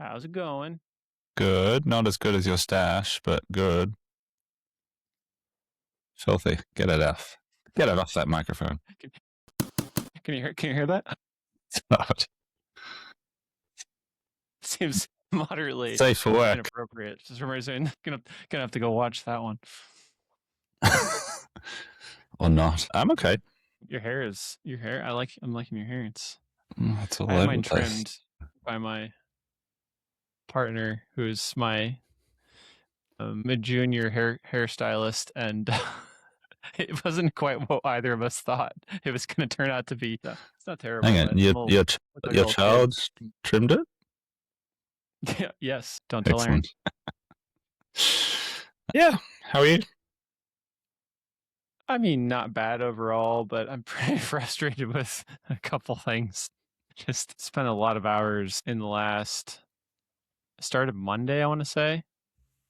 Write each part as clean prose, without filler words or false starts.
How's it going? Good. Not as good as your stash, but good. Filthy. Get it off. Get it off that microphone. Can you hear that? God. Seems moderately Safe for work. inappropriate. Just for some reason, gonna have to go watch that one. Or not. I'm okay. Your hair. I'm liking your hair. It's all I had over mine the place. trimmed by my partner, who's my mid-junior hairstylist, and it wasn't quite what either of us thought it was going to turn out to be. So it's not terrible. Hang on. But I'm a Your look like a your little child trimmed it? kid. Yes. Don't tell Aaron. Excellent. Yeah. How are you? I mean, not bad overall, but I'm pretty frustrated with a couple things. Just spent a lot of hours in the last started Monday, I want to say.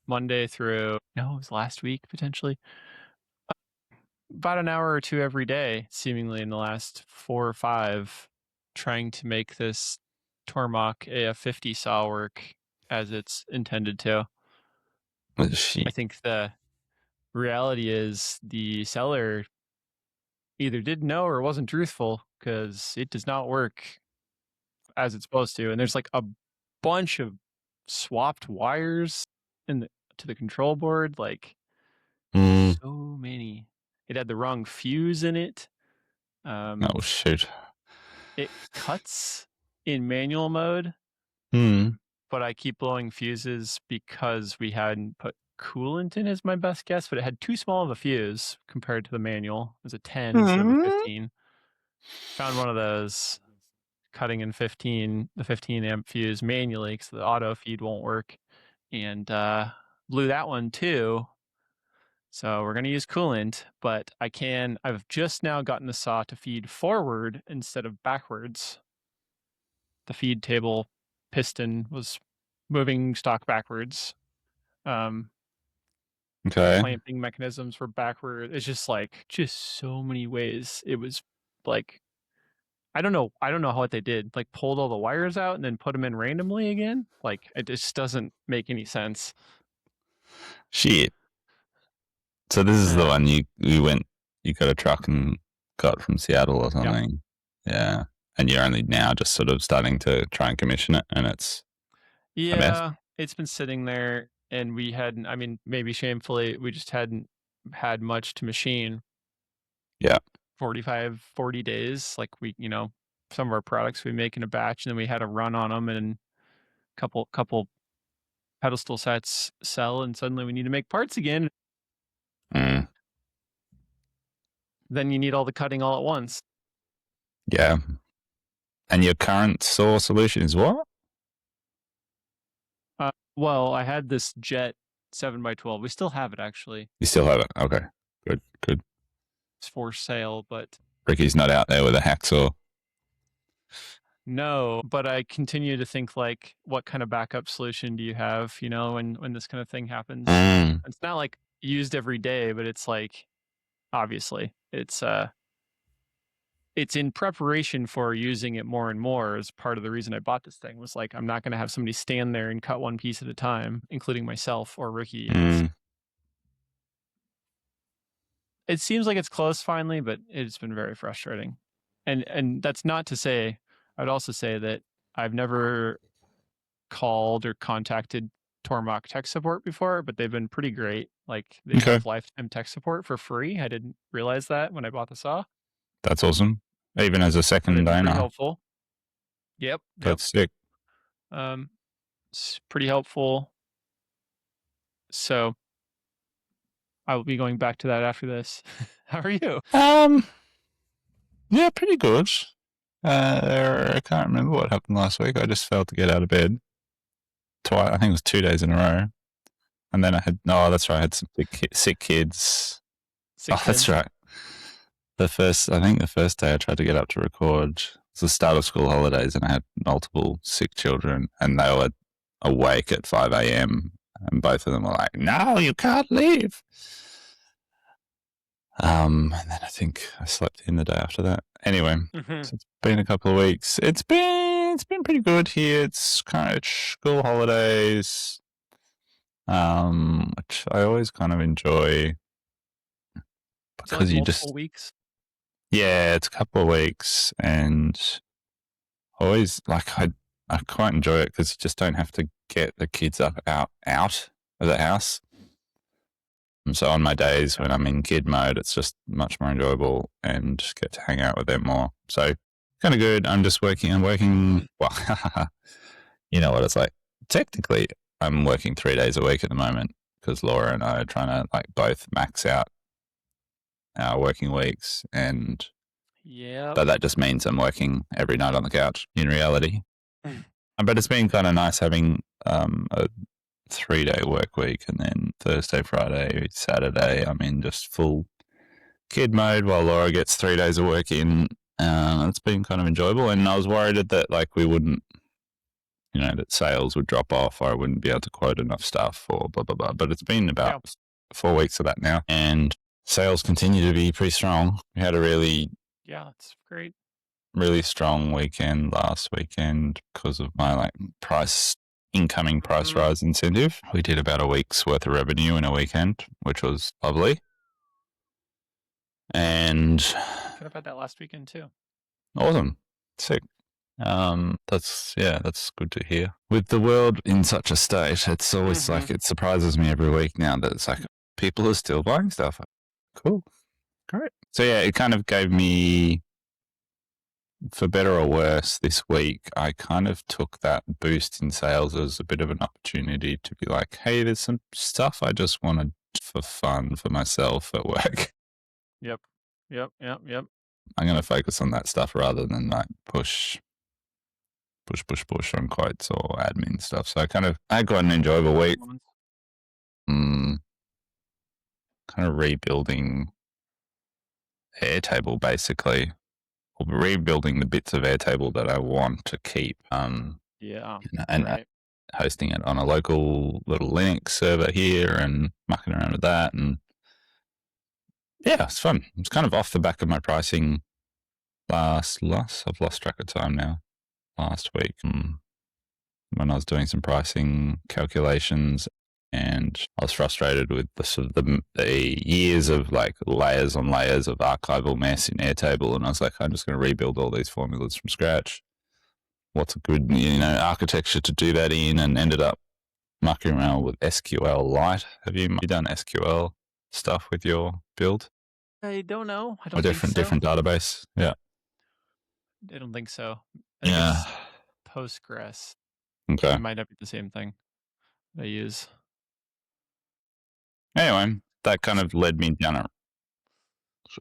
Monday through, no, it was last week potentially. About an hour or two every day, seemingly in the last 4 or 5, trying to make this Tormach AF50 saw work as it's intended to. I think the reality is the seller either didn't know or wasn't truthful, because it does not work as it's supposed to. And there's like a bunch of swapped wires to the control board, like so many. It had the wrong fuse in it. Oh shoot! It cuts in manual mode, but I keep blowing fuses because we hadn't put coolant in, is my best guess. But it had too small of a fuse compared to the manual. It was a 10 instead of a 15. Found one of those, cutting in the 15 amp fuse manually because the auto feed won't work, and blew that one too. So we're going to use coolant, but I've just now gotten the saw to feed forward instead of backwards. The feed table piston was moving stock backwards. Okay. Clamping mechanisms were backward. It's just so many ways. It was like, I don't know what they did. Like, pulled all the wires out and then put them in randomly again. Like, it just doesn't make any sense. Shit. So this is the one you got a truck and got from Seattle or something. Yep. Yeah. And you're only now just sort of starting to try and commission it, and it's a mess. It's been sitting there, and we hadn't, I mean, maybe shamefully, we just hadn't had much to machine. Yeah. 40 days. Like, some of our products we make in a batch, and then we had a run on them, and a couple pedestal sets sell, and suddenly we need to make parts again. Then you need all the cutting all at once. Yeah. And your current saw solution is what? Well, I had this Jet 7x12. We still have it, actually. You still have it? Okay. Good. It's for sale, but Ricky's not out there with a hacksaw. No, but I continue to think, like, what kind of backup solution do you have, when this kind of thing happens? It's not like used every day, but it's like, obviously, it's in preparation for using it more and more. As part of the reason I bought this thing was like, I'm not going to have somebody stand there and cut one piece at a time, including myself or Ricky. It seems like it's close finally, but it's been very frustrating. And that's not to say, I'd also say that I've never called or contacted Tormach tech support before, but they've been pretty great. Like, they have lifetime tech support for free. I didn't realize that when I bought the saw. That's awesome. Even as a second owner. Pretty helpful. Yep. That's sick. It's pretty helpful. So I will be going back to that after this. How are you? Yeah, pretty good. I can't remember what happened last week. I just failed to get out of bed twice. I think it was 2 days in a row. And then I had I had some sick kids. That's right. The first day I tried to get up to record, it was the start of school holidays, and I had multiple sick children, and they were awake at 5 a.m. and both of them were like, "No, you can't leave." And then I think I slept in the day after that. Anyway, so it's been a couple of weeks. It's been it's been pretty good here. It's kind of school holidays, which I always kind of enjoy Is it like because you multiple just, weeks? yeah, it's a couple of weeks, and always like I quite enjoy it because you just don't have to get the kids out of the house. And so on my days when I'm in kid mode, it's just much more enjoyable and just get to hang out with them more. So kind of good. I'm working. Well, you know what it's like. Technically, I'm working 3 days a week at the moment because Laura and I are trying to like both max out our working weeks, and Yeah. but that just means I'm working every night on the couch in reality. But it's been kind of nice having a 3 day work week, and then Thursday, Friday, Saturday, I'm in just full kid mode while Laura gets 3 days of work in. It's been kind of enjoyable, and I was worried that like we wouldn't, that sales would drop off, or I wouldn't be able to quote enough stuff, or blah blah blah. But it's been about 4 weeks of that now, and sales continue to be pretty strong. We had a really it's great. really strong weekend last weekend because of my like incoming price rise incentive. We did about a week's worth of revenue in a weekend, which was lovely. And Could have had that last weekend too. Awesome. Sick. That's good to hear. With the world in such a state, it's always like it surprises me every week now that it's like people are still buying stuff. Cool. Great. So yeah, it kind of gave me, for better or worse, this week, I kind of took that boost in sales as a bit of an opportunity to be like, hey, there's some stuff I just wanted for fun for myself at work. Yep. I'm going to focus on that stuff rather than like push on quotes or admin stuff. So I had quite an enjoyable week. Kind of rebuilding Airtable basically. Rebuilding the bits of Airtable that I want to keep. And hosting it on a local little Linux server here and mucking around with that. And yeah, it's fun. It's kind of off the back of my pricing I've lost track of time now. Last week when I was doing some pricing calculations, and I was frustrated with the sort of the years of like layers on layers of archival mess in Airtable, and I was like, I'm just going to rebuild all these formulas from scratch. What's a good architecture to do that in? And ended up mucking around with SQLite. Have you done SQL stuff with your build? I don't know. I don't think so. Different database. Yeah. I don't think so. I think it's Postgres. Okay. It might not be the same thing I use. Anyway, that kind of led me down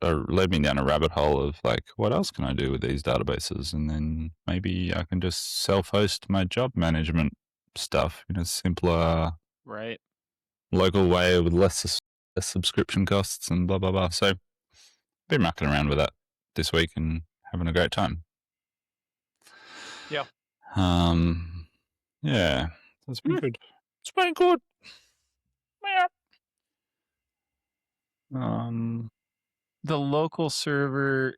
a rabbit hole of like, what else can I do with these databases? And then maybe I can just self-host my job management stuff in a simpler, local way with less subscription costs and blah, blah, blah. So been mucking around with that this week and having a great time. Yeah. Yeah. That's been good. It's been good. The local server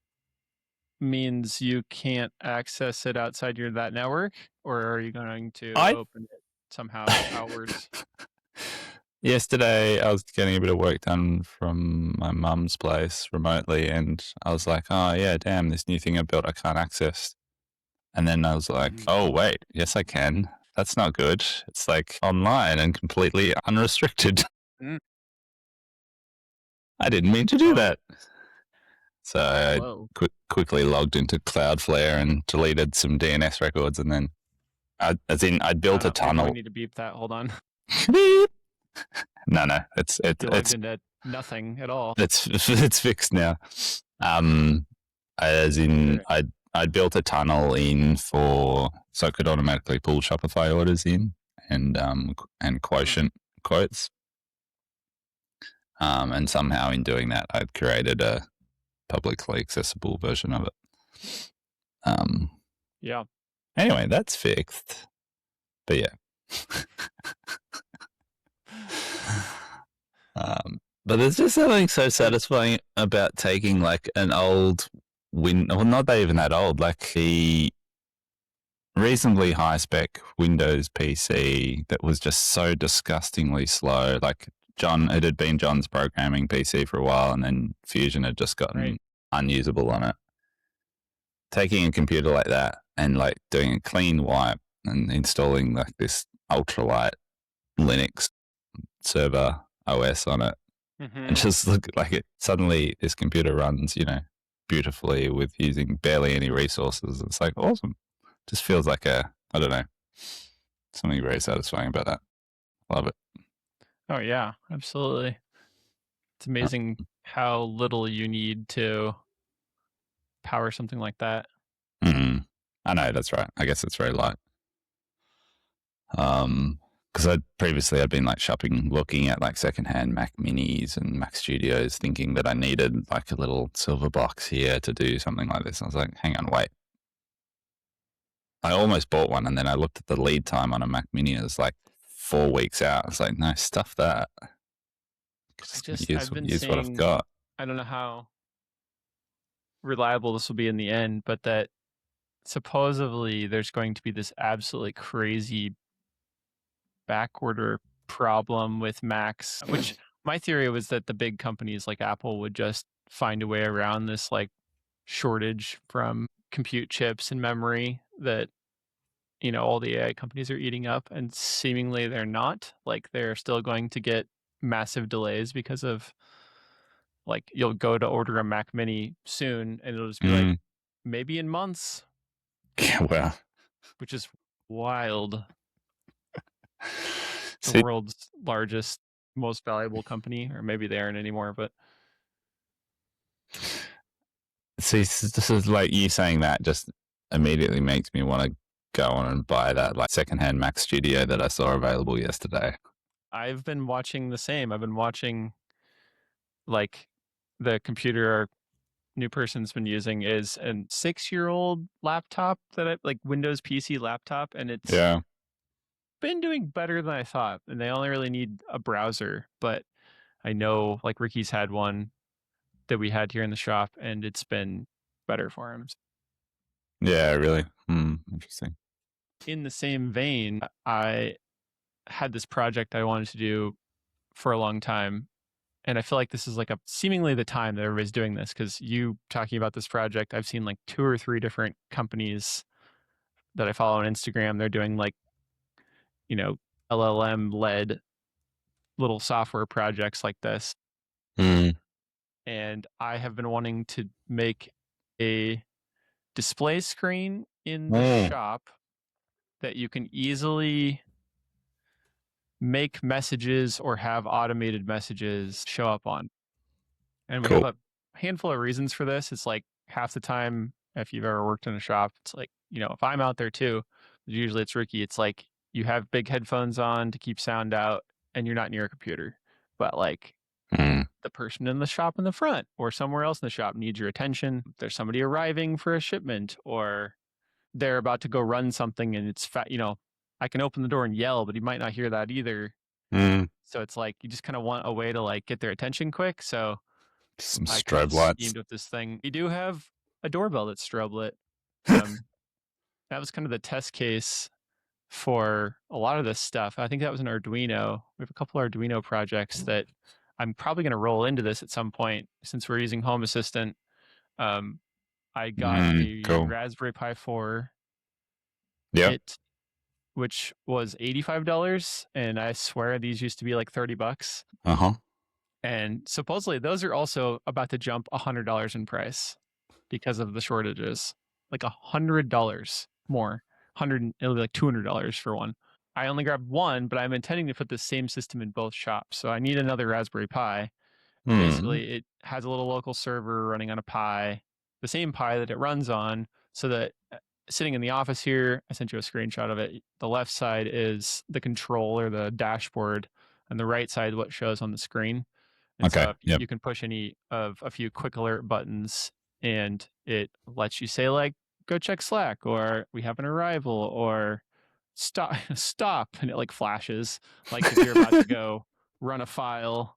means you can't access it outside that network, or are you going to open it somehow outwards? Yesterday, I was getting a bit of work done from my mum's place remotely, and I was like, oh, yeah, damn, this new thing I built I can't access. And then I was like, oh, wait, yes, I can. That's not good. It's like online and completely unrestricted. I didn't mean to do that. So I quickly logged into Cloudflare and deleted some DNS records, and then I'd built a tunnel. We need to beep that. Hold on. No, it's logged into nothing at all. It's fixed now. As in, I'd built a tunnel in so it could automatically pull Shopify orders in and quotient quotes. And somehow in doing that, I'd created a publicly accessible version of it. Yeah. Anyway, that's fixed. But yeah. But there's just something so satisfying about taking like an old not even that old, like reasonably high spec Windows PC that was just so disgustingly slow. Like it had been John's programming PC for a while, and then Fusion had just Right. gotten unusable on it. Taking a computer like that and like doing a clean wipe and installing like this ultralight Linux server OS on it, and Mm-hmm. just look like it. Suddenly, this computer runs, beautifully with using barely any resources. It's like awesome. Just feels like I don't know, something very satisfying about that. Love it. Oh yeah, absolutely. It's amazing how little you need to power something like that. Mm-hmm. I know that's right. I guess it's very light. Because I'd been like shopping, looking at like secondhand Mac Minis and Mac Studios, thinking that I needed like a little silver box here to do something like this. I was like, hang on, wait. I almost bought one, and then I looked at the lead time on a Mac Mini. It was like 4 weeks out. I was like, no, stuff that. Just I've been use what I've seeing, got. I don't know how reliable this will be in the end, but that supposedly there's going to be this absolutely crazy backorder problem with Macs, which my theory was that the big companies like Apple would just find a way around this like shortage from compute chips and memory that all the AI companies are eating up, and seemingly they're not. Like they're still going to get massive delays because of like you'll go to order a Mac Mini soon and it'll just be like Mm. maybe in months, Yeah, well, which is wild. The see, world's largest, most valuable company, or maybe they aren't anymore, but this is like you saying that just immediately makes me want to go on and buy that like secondhand Mac Studio that I saw available yesterday. I've been watching the same. I've been watching like the computer our new person's been using is a 6-year-old laptop that I like Windows PC laptop, and it's Yeah, been doing better than I thought. And they only really need a browser, but I know like Ricky's had one that we had here in the shop, and it's been better for him. yeah, really. Interesting. In the same vein, I had this project I wanted to do for a long time. And I feel like this is like a seemingly the time that everybody's doing this, because you talking about this project, I've seen like 2 or 3 different companies that I follow on Instagram. They're doing like, you know, LLM led little software projects like this. Mm. And I have been wanting to make a display screen in the Mm. shop that you can easily make messages or have automated messages show up on. And we have Cool. a handful of reasons for this. It's like half the time, if you've ever worked in a shop, it's like, if I'm out there too, usually it's Ricky. It's like you have big headphones on to keep sound out and you're not near a computer. But like Mm. the person in the shop in the front or somewhere else in the shop needs your attention. There's somebody arriving for a shipment, or they're about to go run something and it's fat, I can open the door and yell, but he might not hear that either. Mm. So it's like you just kind of want a way to like get their attention quick. So Some I kind strobe of lights. schemed with this thing. We do have a doorbell that's strobe lit. Um, that was kind of the test case for a lot of this stuff. I think that was an Arduino. We have a couple Arduino projects that I'm probably going to roll into this at some point since we're using Home Assistant. Um, I got a Cool. Raspberry Pi 4 Yep. kit, which was $85, and I swear these used to be like $30. Uh huh. And supposedly those are also about to jump $100 in price because of the shortages. Like $100 more. It'll be like $200 for one. I only grabbed one, but I'm intending to put the same system in both shops. So I need another Raspberry Pi. And Mm. basically, it has a little local server running on a Pi, the same Pi that it runs on, so that sitting in the office here, I sent you a screenshot of it. The left side is the control or the dashboard, and the right side what shows on the screen. And Okay. so if Yep. you can push any of a few quick alert buttons, and it lets you say like, go check Slack, or we have an arrival, or stop, and it like flashes, like if you're about to go run a file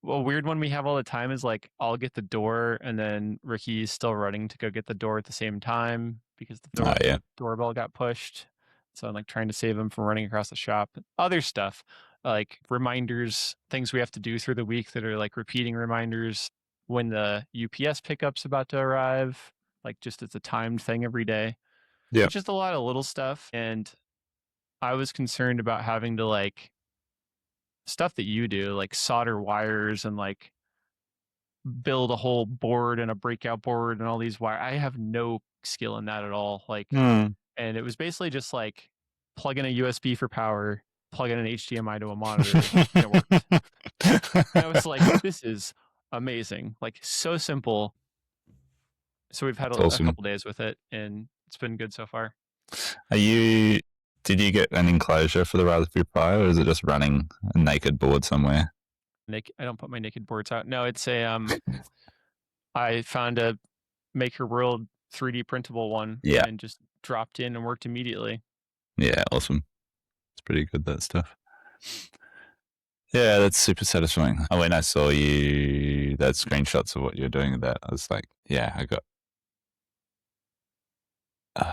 a weird one we have all the time is like I'll get the door and then Ricky's still running to go get the door at the same time because the Oh yeah. doorbell got pushed. So I'm like trying to save him from running across the shop. Other stuff like reminders, things we have to do through the week that are like repeating reminders when the UPS pickup's about to arrive. Like just it's a timed thing every day. Yeah. It's just a lot of little stuff. And I was concerned about having to like stuff that you do, like solder wires and like build a whole board and a breakout board and all these wire. I have no skill in that at all. Like, Mm. and it was basically just like plug in a USB for power, plug in an HDMI to a monitor, and it worked. And I was like, this is amazing. Like, so simple. So we've had That's a awesome. couple days with it, and it's been good so far. Did you get an enclosure for the Raspberry Pi, or is it just running a naked board somewhere? I don't put my naked boards out. No, it's a I found a Maker World 3D printable one Yeah. and just dropped in and worked immediately. Yeah, awesome. It's pretty good, that stuff. Yeah, that's super satisfying. When I saw you, that screenshots of what you're doing with that, I was like, yeah, I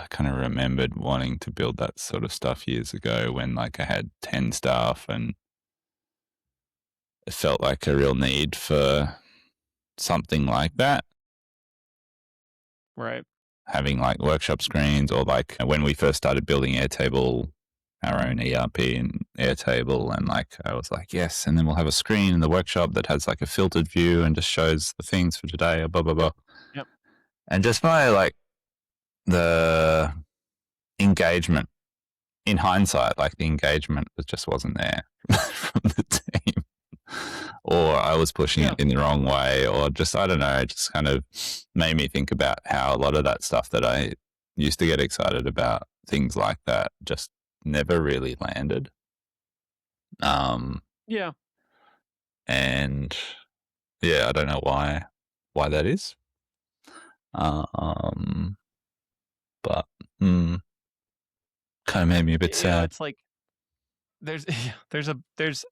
kind of remembered wanting to build that sort of stuff years ago when like I had 10 staff and it felt like a real need for something like that. Right. Having like workshop screens, or like when we first started building Airtable, our own ERP and Airtable, and like I was like, yes, and then we'll have a screen in the workshop that has like a filtered view and just shows the things for today, or blah blah blah. Yep. And just by like the engagement, in hindsight, like the engagement just wasn't there from the team, or I was pushing it in the wrong way, or just I don't know, it just kind of made me think about how a lot of that stuff that I used to get excited about, things like that, just never really landed. Yeah. And yeah, I don't know why that is. But kind of made me a bit sad. It's like there's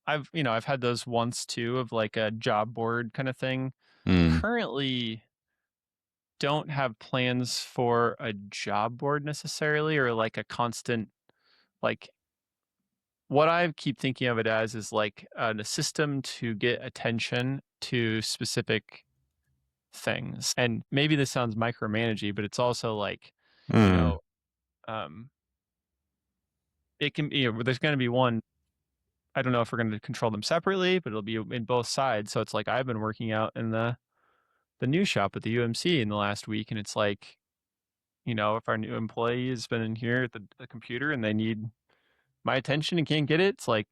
I've had those once too of like a job board kind of thing. Currently don't have plans for a job board necessarily, or like a constant, like what I keep thinking of it as is like a system to get attention to specific things. And maybe this sounds micromanagey, but it's also like, it can, there's going to be one, I don't know if we're going to control them separately, but it'll be in both sides. So it's like I've been working out in the new shop at the UMC in the last week, and it's like, if our new employee has been in here at the computer and they need my attention and can't get it, it's like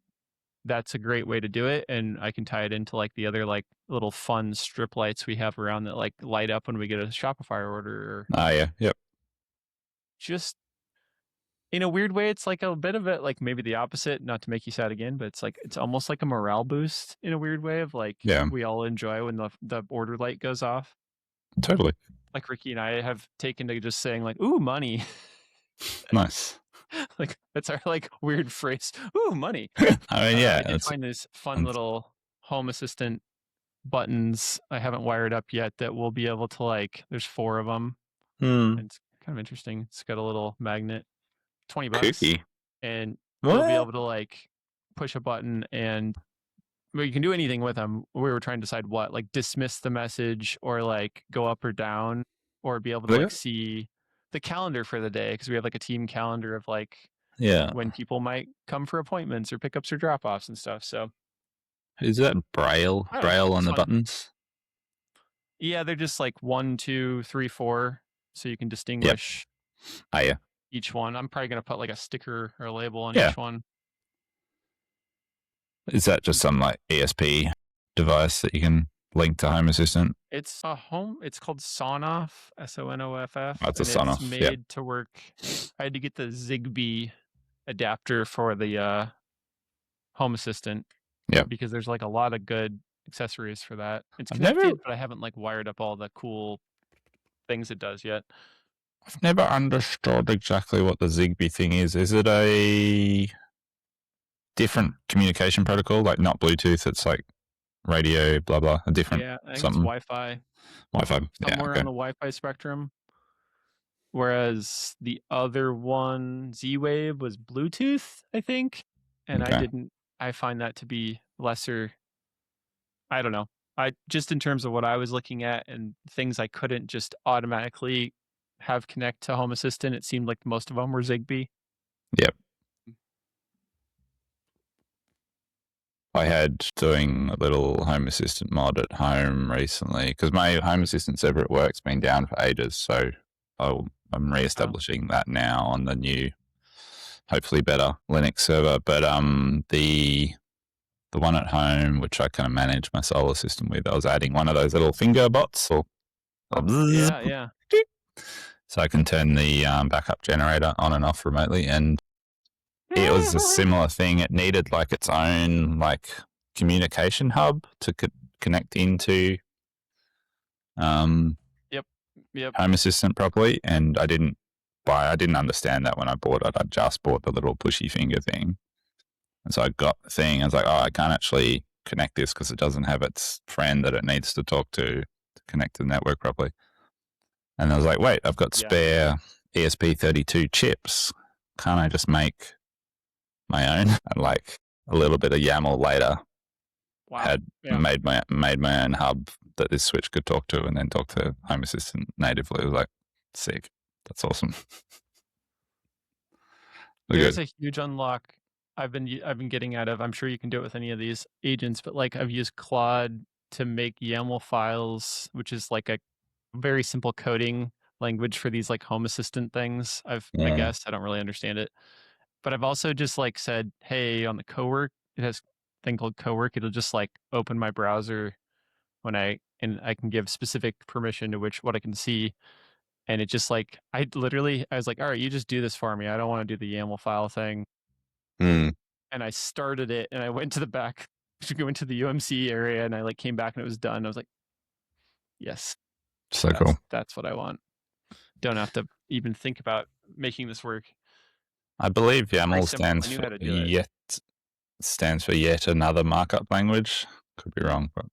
that's a great way to do it. And I can tie it into like the other like little fun strip lights we have around that like light up when we get a Shopify order. Yep. Just in a weird way, it's like a bit of it, like maybe the opposite, not to make you sad again, but it's like it's almost like a morale boost in a weird way of like we all enjoy when the order light goes off. Totally. Like Ricky and I have taken to just saying like, ooh, money. Nice. Like that's our like weird phrase. Ooh, money. I mean, yeah. I did find this fun little home assistant buttons I haven't wired up yet that we'll be able to like, there's 4 of them. And it's kind of interesting. It's got a little magnet, $20. Kooky. And you'll be able to like push a button and you can do anything with them. We were trying to decide what, like dismiss the message or like go up or down, or be able to like see the calendar for the day, because we have like a team calendar of like when people might come for appointments or pickups or drop-offs and stuff. So is that braille on the buttons? Yeah, they're just like 1, 2, 3, 4, so you can distinguish each one. I'm probably gonna put like a sticker or a label on each one. Is that just some like ESP device that you can link to Home Assistant? It's called Sonoff, Sonoff. That's a Sonoff. It's made to work. I had to get the Zigbee adapter for the Home Assistant. Yeah, because there's like a lot of good accessories for that. It's connected, but I haven't like wired up all the cool things it does yet. I've never understood exactly what the Zigbee thing is. Is it a different communication protocol, like not Bluetooth? It's like radio, blah blah, a different Yeah, I think it's something. Wi-Fi, Wi-Fi. Yeah. somewhere Okay. on the Wi-Fi spectrum. Whereas the other one, Z-Wave, was Bluetooth, I think. And Okay. I find that to be lesser. I don't know. I just in terms of what I was looking at and things I couldn't just automatically have connect to Home Assistant, it seemed like most of them were Zigbee. Yep. I had doing a little Home Assistant mod at home recently because my Home Assistant server at work's been down for ages. So I'm re-establishing that now on the new, hopefully better Linux server. But the one at home, which I kind of manage my solar system with, I was adding one of those little finger bots, or Yeah, yeah. so I can turn the backup generator on and off remotely. And it was a similar thing. It needed like its own like communication hub to connect into Yep. Home Assistant properly, and I didn't understand that when I bought it. I just bought the little pushy finger thing, and so I got the thing. I was like, oh, I can't actually connect this because it doesn't have its friend that it needs to talk to connect to the network properly. And I was like, wait, I've got spare ESP32 chips. Can't I just make my own? And like a little bit of YAML later, had made my own hub that this switch could talk to, and then talk to Home Assistant natively. It was like, sick. That's awesome. There's a huge unlock I've been getting out of. I'm sure you can do it with any of these agents, but like I've used Claude to make YAML files, which is like a very simple coding language for these like Home Assistant things. I guess I don't really understand it, but I've also just like said, hey, on the cowork, it has a thing called cowork. It'll just like open my browser when I can give specific permission to what I can see. And it just like, I was like, all right, you just do this for me. I don't want to do the YAML file thing. Mm. And I started it and I went to the back to go into the UMC area and I like came back and it was done. I was like, yes, so cool. That's what I want. Don't have to even think about making this work. I believe YAML stands for yet another markup language. Could be wrong, but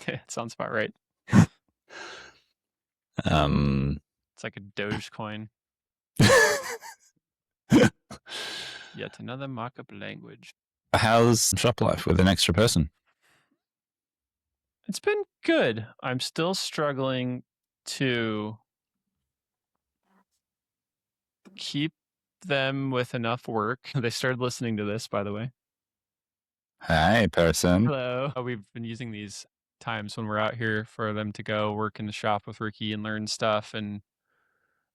it sounds about right. It's like a Dogecoin. Yet another markup language. How's shop life with an extra person? It's been good. I'm still struggling to keep them with enough work. They started listening to this, by the way. Hey, person. Hello. We've been using these times when we're out here for them to go work in the shop with Ricky and learn stuff, and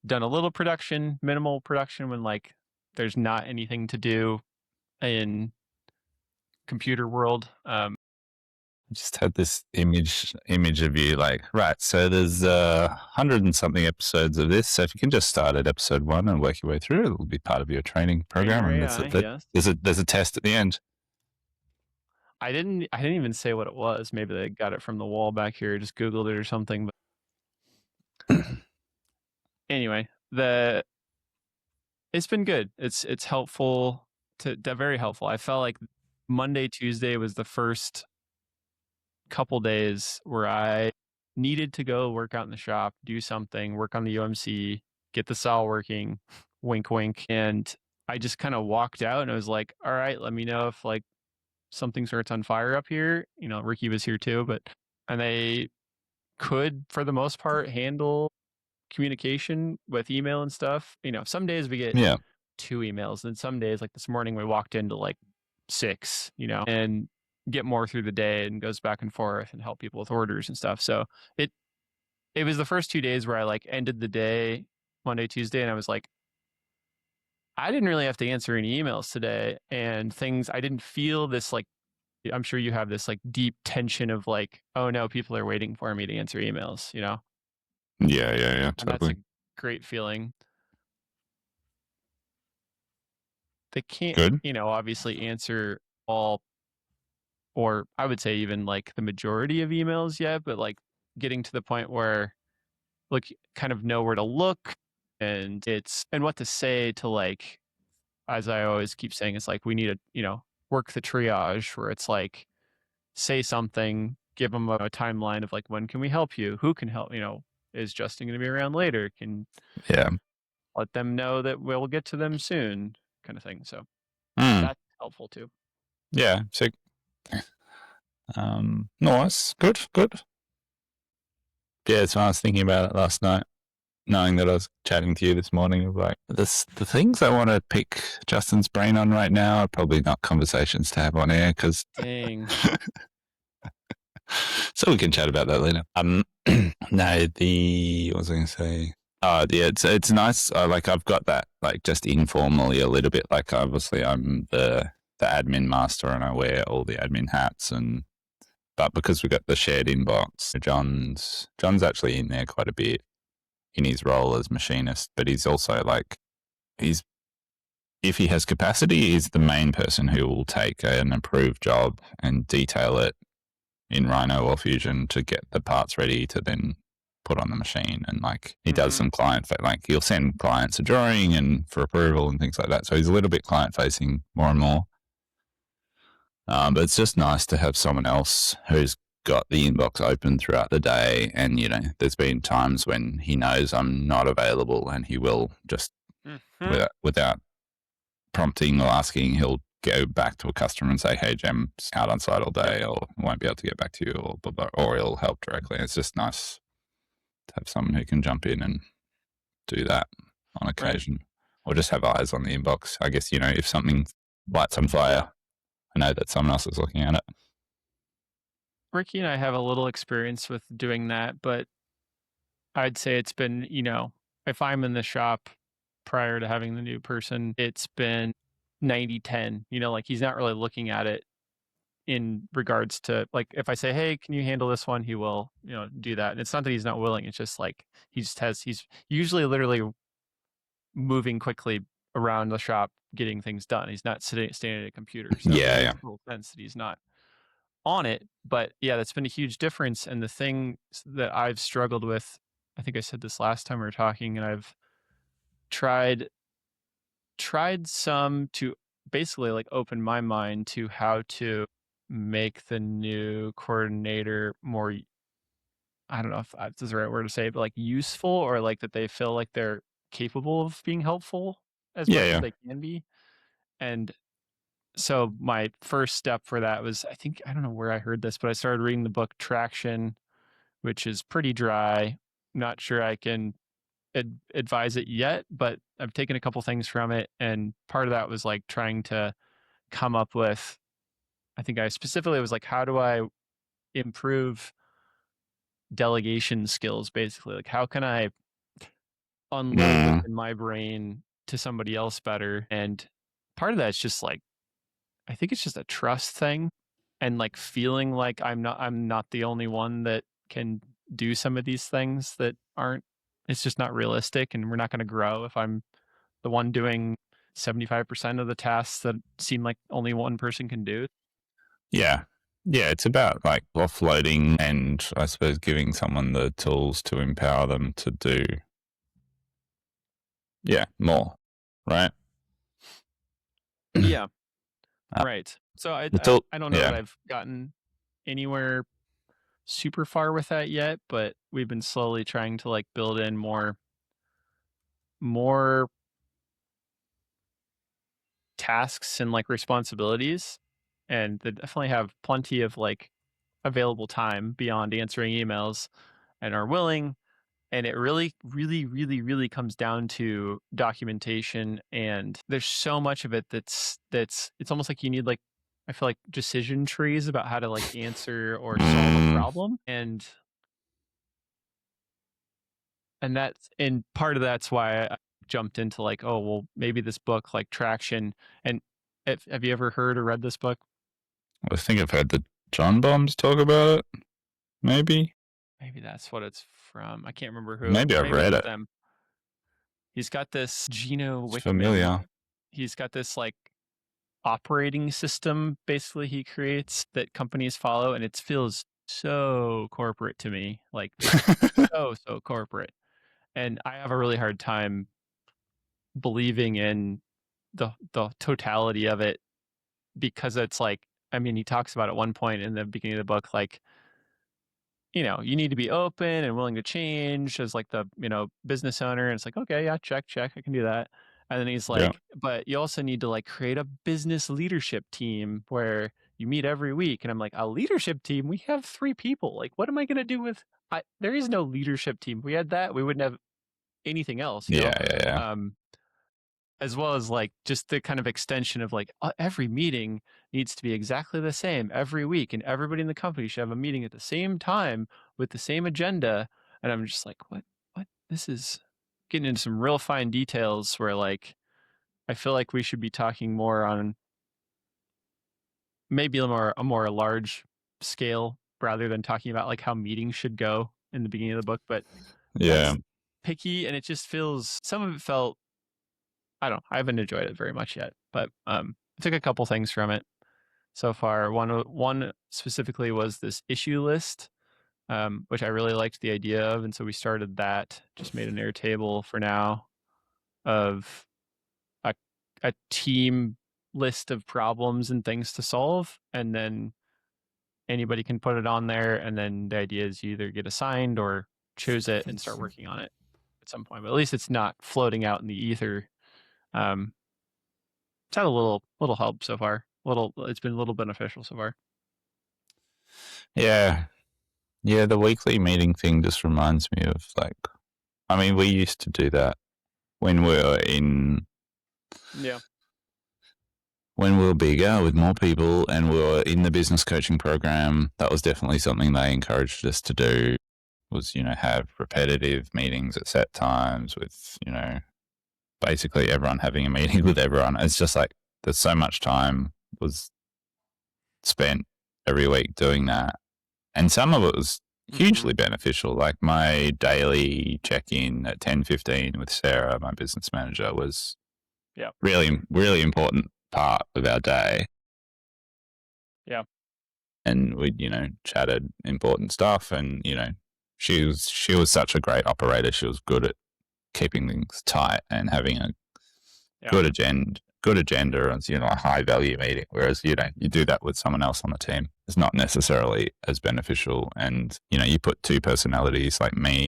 done a little production, minimal production when like there's not anything to do in computer world. Just had this image of you like, right, so there's 100 and something episodes of this, so if you can just start at episode 1 and work your way through, it'll be part of your training program, and there's a test at the end. I didn't even say what it was. Maybe they got it from the wall back here, just Googled it or something. But anyway, it's been good. It's helpful very helpful. I felt like Monday, Tuesday was the first couple days where I needed to go work out in the shop, do something, work on the UMC, get the saw working, wink, wink. And I just kind of walked out and I was like, all right, let me know if like something starts on fire up here. You know, Ricky was here too, and they could, for the most part, handle communication with email and stuff. You know, some days we get 2 emails, and some days, like this morning, we walked into like 6, you know, and get more through the day and goes back and forth and help people with orders and stuff. So it was the first 2 days where I like ended the day Monday, Tuesday, and I was like, I didn't really have to answer any emails today, and things I didn't feel this like, I'm sure you have this like deep tension of like, oh no, people are waiting for me to answer emails, you know? Yeah, totally. And that's a great feeling. They can't, you know, obviously answer all, or I would say even like the majority of emails yet, but like getting to the point where look, kind of know where to look and what to say to like, as I always keep saying, it's like we need to, you know, work the triage where it's like say something, give them a timeline of like, when can we help you? Who can help? Is Justin going to be around later? Can Yeah. let them know that we'll get to them soon, kind of thing. So Mm. that's helpful too. Yeah. So, nice. Good. Good. Yeah. So I was thinking about it last night, knowing that I was chatting to you this morning. Of like the things I want to pick Justin's brain on right now are probably not conversations to have on air because. Dang. So we can chat about that later. No, what was I going to say? Oh, yeah, it's nice. Like I've got that like just informally a little bit. Like obviously I'm the admin master and I wear all the admin hats but because we got the shared inbox, John's actually in there quite a bit in his role as machinist, but he's also like he's if he has capacity, he's the main person who will take an approved job and detail it in Rhino or Fusion to get the parts ready to then put on the machine. And like he does some client, like he'll send clients a drawing and for approval and things like that. So he's a little bit client facing more and more. But it's just nice to have someone else who's got the inbox open throughout the day. And, there's been times when he knows I'm not available and he will just without prompting or asking, he'll go back to a customer and say, "Hey, Jem's out on site all day, or won't be able to get back to you," or blah, blah, or he'll help directly. It's just nice to have someone who can jump in and do that on occasion, or just have eyes on the inbox. I guess if something lights on fire, I know that someone else is looking at it. Ricky and I have a little experience with doing that, but I'd say it's been, if I'm in the shop prior to having the new person, it's been 90-10. Like he's not really looking at it in regards to like if I say, "Hey, can you handle this one?" He will, do that. And it's not that he's not willing. It's just like he's usually literally moving quickly around the shop getting things done. He's not standing at a computer. So it makes total sense that he's not on it. But yeah, that's been a huge difference. And the thing that I've struggled with, I think I said this last time we were talking, and I've tried some to basically like open my mind to how to make the new coordinator more, I don't know if that's the right word to say, but like useful, or like that they feel like they're capable of being helpful as much as they can be. And so my first step for that was, I don't know where I heard this, but I started reading the book Traction, which is pretty dry. Not sure I can advise it yet, but I've taken a couple things from it. And part of that was like trying to come up with, I think I specifically was like, how do I improve delegation skills, basically? Like, how can I unload what's in my brain to somebody else better? And part of that is just like, I think it's just a trust thing, and like feeling like I'm not the only one that can do some of these things that aren't, it's just not realistic, and we're not going to grow if I'm the one doing 75% of the tasks that seem like only one person can do. Yeah. Yeah, it's about like offloading and I suppose giving someone the tools to empower them to do more, right? Yeah. Right. So I don't know that I've gotten anywhere super far with that yet, but we've been slowly trying to like build in more tasks and like responsibilities, and they definitely have plenty of like available time beyond answering emails and are willing. And it really, really, really, really comes down to documentation. And there's so much of it that's it's almost like you need like, I feel like, decision trees about how to like answer or solve a problem. And part of that's why I jumped into like, oh well, maybe this book like Traction. And have you ever heard or read this book? I think I've heard the John Bombs talk about it. Maybe That's what it's from. I can't remember who. Maybe I've Maybe read it's it. them. He's got this Gino It's Wickman. familiar. He's got this like operating system basically he creates that companies follow, and it feels so corporate to me, like just so corporate. And I have a really hard time believing in the totality of it, because it's like I mean, he talks about at one point in the beginning of the book, like, you need to be open and willing to change as like the, business owner. And it's like, okay, yeah, check, check. I can do that. And then he's Yeah. like, but you also need to like create a business leadership team where you meet every week. And I'm like, a leadership team? We have 3 people. Like, what am I going to do with, there is no leadership team. If we had that, we wouldn't have anything else, Yeah. Yeah. Yeah. Um, as well as like just the kind of extension of like every meeting needs to be exactly the same every week and everybody in the company should have a meeting at the same time with the same agenda. And I'm just like, what this is getting into some real fine details where like I feel like we should be talking more on maybe a more large scale rather than talking about like how meetings should go in the beginning of the book. But Yeah. that's picky, and it just feels, some of it felt, I don't know, I haven't enjoyed it very much yet, but I took a couple things from it so far. One specifically was this issue list, which I really liked the idea of, and so we started that. Just made an Airtable for now of a a team list of problems and things to solve, and then anybody can put it on there. And then the idea is you either get assigned or choose it and start working on it at some point. But at least it's not floating out in the ether. Um, it's had a little help so far. It's been a little beneficial so far. Yeah. Yeah. The weekly meeting thing just reminds me of like, I mean, we used to do that when we were in Yeah. when we were bigger with more people and we were in the business coaching program. That was definitely something they encouraged us to do. Was have repetitive meetings at set times with basically everyone having a meeting with everyone. It's just like there's so much time was spent every week doing that. And some of it was Mm-hmm. hugely beneficial. Like my daily check in at 10:15 with Sarah, my business manager, was Yeah. really, really important part of our day. Yeah. And we chatted important stuff. And, she was such a great operator. She was good at keeping things tight and having a Yeah. good agenda as a high value meeting. Whereas you do that with someone else on the team, it's not necessarily as beneficial. And you put two personalities like me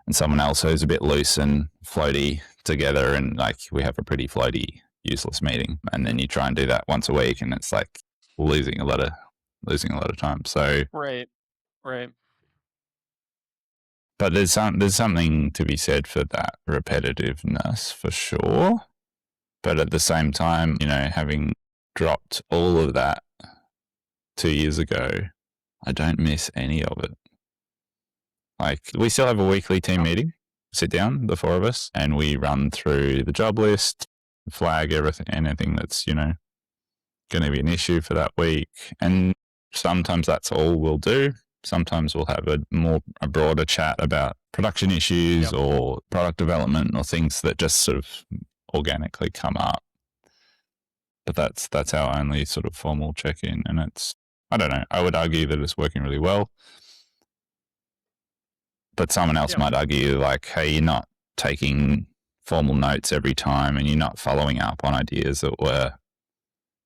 and someone else who's a bit loose and floaty together, and like we have a pretty floaty, useless meeting. And then you try and do that once a week, and it's like losing a lot of time. So, Right. Right. but there's something to be said for that repetitiveness for sure. But at the same time, having dropped all of that 2 years ago, I don't miss any of it. Like, we still have a weekly team Yeah. meeting, sit down, the four of us, and we run through the job list, flag everything, anything that's, going to be an issue for that week. And sometimes that's all we'll do. Sometimes we'll have a broader chat about production issues Yep. or product development or things that just sort of organically come up. But that's our only sort of formal check in, and I don't know. I would argue that it's working really well, but someone else Yep. might argue like, hey, you're not taking formal notes every time, and you're not following up on ideas that were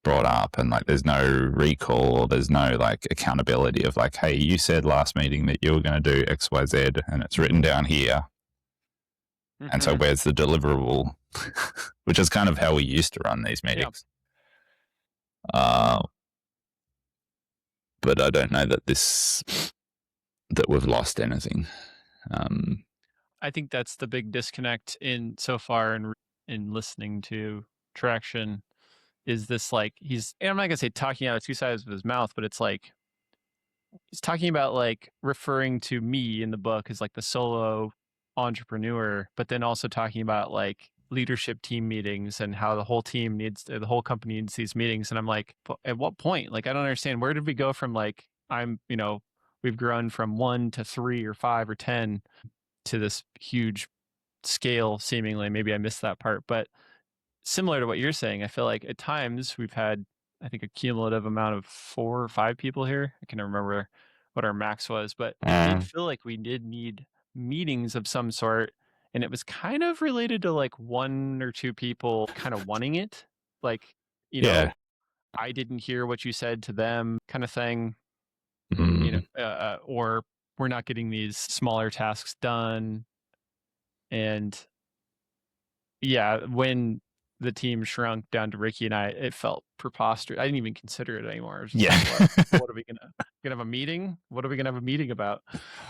brought up, and like there's no recall, there's no like accountability of like, hey, you said last meeting that you were going to do XYZ, and it's written down here, and so Mm-hmm. where's the deliverable? Which is kind of how we used to run these Yeah. meetings. Uh, but I don't know that we've lost anything. I think that's the big disconnect in so far in listening to Traction, is this like and I'm not gonna say talking out of two sides of his mouth, but it's like he's talking about like referring to me in the book as like the solo entrepreneur, but then also talking about like leadership team meetings and how the whole company needs these meetings. And I'm like, at what point? Like, I don't understand. Where did we go from like, we've grown from 1 to 3 or 5 or 10 to this huge scale, seemingly. Maybe I missed that part, but similar to what you're saying, I feel like at times we've had, I think, a cumulative amount of 4 or 5 people here. I can't remember what our max was, but it did uh, feel like we did need meetings of some sort. And it was kind of related to like 1 or 2 people kind of wanting it. Like, you yeah, know, I didn't hear what you said to them kind of thing, Mm. or we're not getting these smaller tasks done. And yeah, when the team shrunk down to Ricky and I, it felt preposterous. I didn't even consider it anymore. I was just Yeah. like, what are we gonna have a meeting? What are we gonna have a meeting about?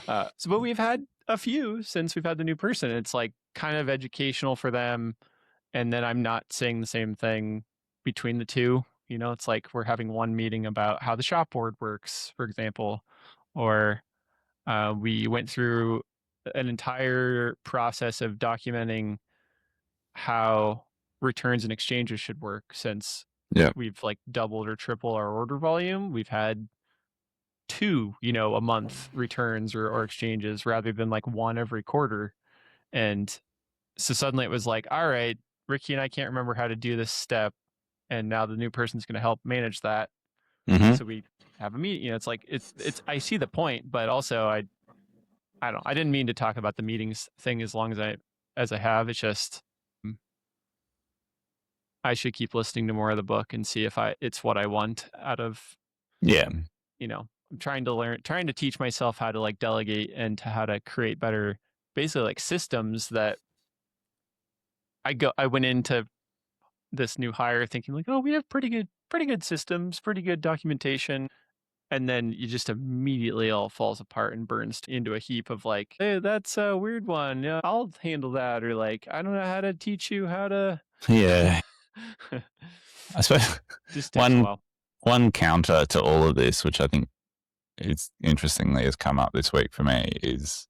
But we've had a few since we've had the new person. It's like kind of educational for them. And then I'm not saying the same thing between the two. It's like we're having one meeting about how the shop board works, for example, or we went through an entire process of documenting how returns and exchanges should work since Yeah. we've like doubled or tripled our order volume. We've had two, a month returns or exchanges rather than like one every quarter. And so suddenly it was like, all right, Ricky and I can't remember how to do this step. And now the new person's going to help manage that. Mm-hmm. So we have a meeting. It's like, I see the point, but also I didn't mean to talk about the meetings thing as long as I have. It's just, I should keep listening to more of the book and see if it's what I want out of, Yeah. I'm trying to teach myself how to like delegate and to how to create better, basically like systems that I went into this new hire thinking like, oh, we have pretty good systems, pretty good documentation. And then you just immediately all falls apart and burns into a heap of like, hey, that's a weird one. Yeah, I'll handle that. Or like, I don't know how to teach you how to. Yeah. I suppose Just takes a one while. one counter to all of this, which I think is interestingly has come up this week for me, is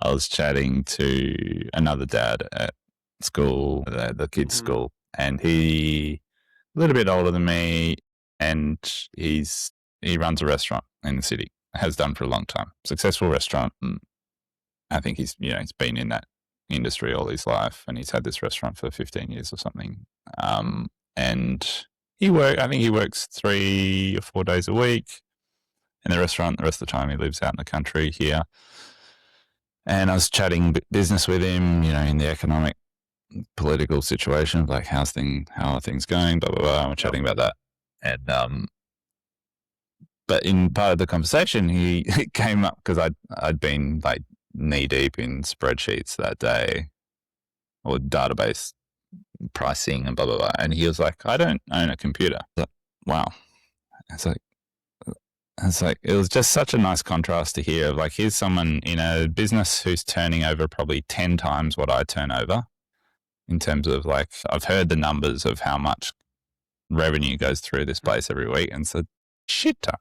I was chatting to another dad at school, the kids' Mm-hmm. school, and he a little bit older than me, and he runs a restaurant in the city, has done for a long time, successful restaurant, and I think he's been in that industry all his life, and he's had this restaurant for 15 years or something. And I think he works 3 or 4 days a week in the restaurant. The rest of the time he lives out in the country here. And I was chatting business with him, in the economic, political situation, like how are things going, blah blah blah. And we're Yep. chatting about that, and but in part of the conversation, he came up because I'd been like knee deep in spreadsheets that day or database pricing and blah blah blah, and he was like, "I don't own a computer." Like, wow, it's like it was just such a nice contrast to hear of like here's someone in a business who's turning over probably 10 times what I turn over in terms of like I've heard the numbers of how much revenue goes through this place every week, and so shit ton.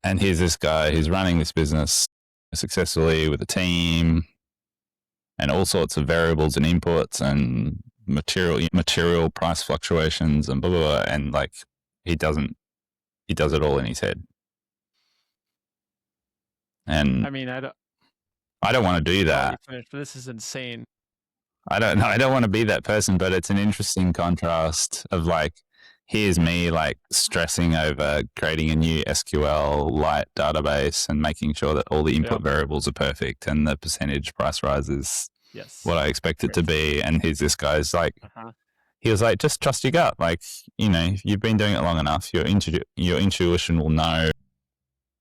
And here's this guy who's running this business successfully with a team and all sorts of variables and inputs and material price fluctuations and blah blah blah. And like he does it all in his head. And I mean, I don't want to do I'll let you that. finish, but this is insane. I don't know. I don't want to be that person, but it's an interesting contrast of like, here's me like stressing over creating a new SQL light database and making sure that all the Yeah. input variables are perfect and the percentage price rise is Yes. what I expect it to be. And here's this guy's like, Uh-huh. he was like, just trust your gut. Like, you've been doing it long enough. Your intuition will know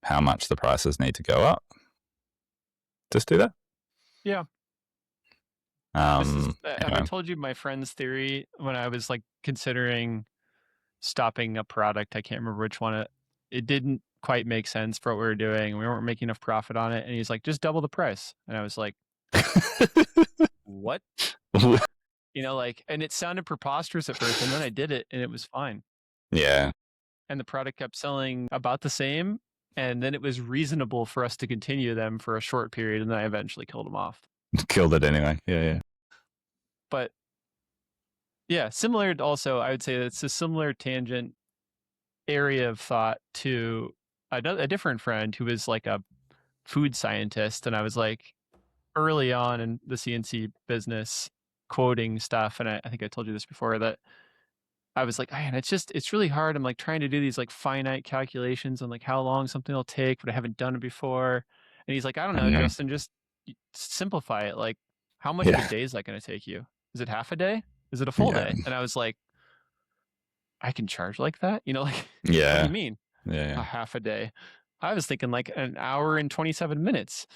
how much the prices need to go up. Just do that. Yeah. Have I Anyway. told you my friend's theory when I was like considering stopping a product? I can't remember which one. It didn't quite make sense for what we were doing. We weren't making enough profit on it. And he's like, just double the price. And I was like, what? Like, and it sounded preposterous at first. And then I did it and it was fine. Yeah. And the product kept selling about the same. And then it was reasonable for us to continue them for a short period. And then I eventually killed them off. Killed it anyway. Yeah, yeah. But yeah, similar also, I would say it's a similar tangent area of thought to a different friend who was like a food scientist. And I was like early on in the CNC business quoting stuff. And I think I told you this before that I was like, man, it's really hard. I'm like trying to do these like finite calculations on like how long something will take, but I haven't done it before. And he's like, I don't know, Mm-hmm. Justin, just simplify it. Like, how much of a Yeah. day is that going to take you? Is it half a day? Is it a full Yeah. day? And I was like, I can charge like that? Like, what do Yeah. you mean? A Yeah. half a day? I was thinking like an hour and 27 minutes.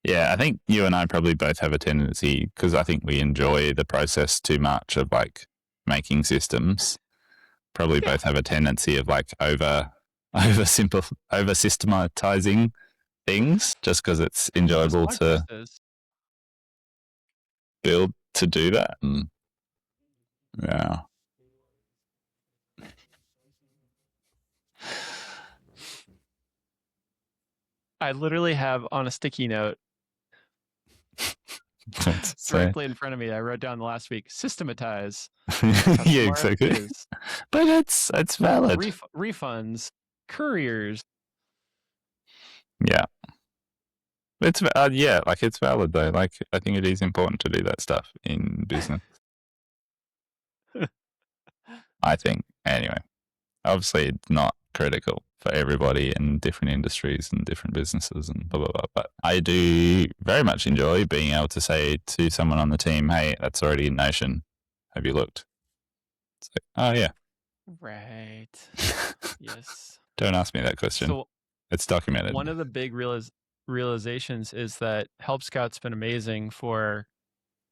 Yeah. I think you and I probably both have a tendency, because I think we enjoy the process too much of like making systems. Probably Yeah. both have a tendency of like over systematizing things just because it's This enjoyable to podcast is. build to do that. And yeah. I literally have on a sticky note So directly in front of me. I wrote down the last week, systematize, yeah, custom exactly. RFQs, But it's valid. refunds, couriers. Yeah. It's yeah, like it's valid though. Like I think it is important to do that stuff in business. I think anyway. Obviously, it's not critical for everybody in different industries and different businesses and blah blah blah. But I do very much enjoy being able to say to someone on the team, "Hey, that's already in Notion. Have you looked?" It's like, oh yeah. Right. Yes. Don't ask me that question. So It's documented. one of the big realizations is that Help Scout's been amazing for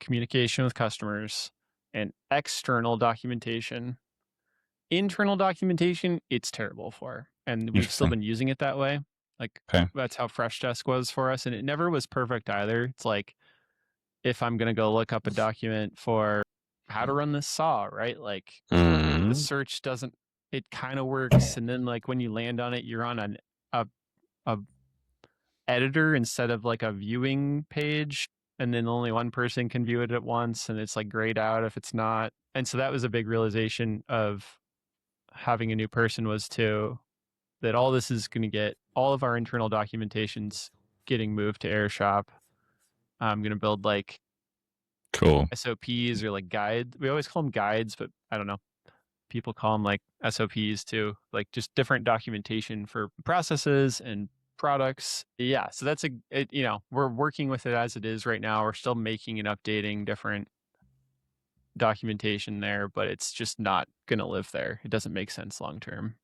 communication with customers and external documentation. Internal documentation, it's terrible for, and we've still Interesting. been using it that way. Like Okay. that's how Freshdesk was for us, and it never was perfect either. It's like if I'm gonna go look up a document for how to run this saw, right? Like the search doesn't, it kind of works, and then like when you land on it, you're on a a editor instead of like a viewing page, and then only one person can view it at once, and it's like grayed out if it's not. And so that was a big realization of having a new person, was to that all this is going to get all of our internal documentations getting moved to AirShop. I'm going to build like Cool. SOPs or like guides. We always call them guides, but I don't know. People call them like SOPs too, like just different documentation for processes and products. Yeah, so that's we're working with it as it is right now. We're still making and updating different documentation there, but it's just not going to live there. It doesn't make sense long term.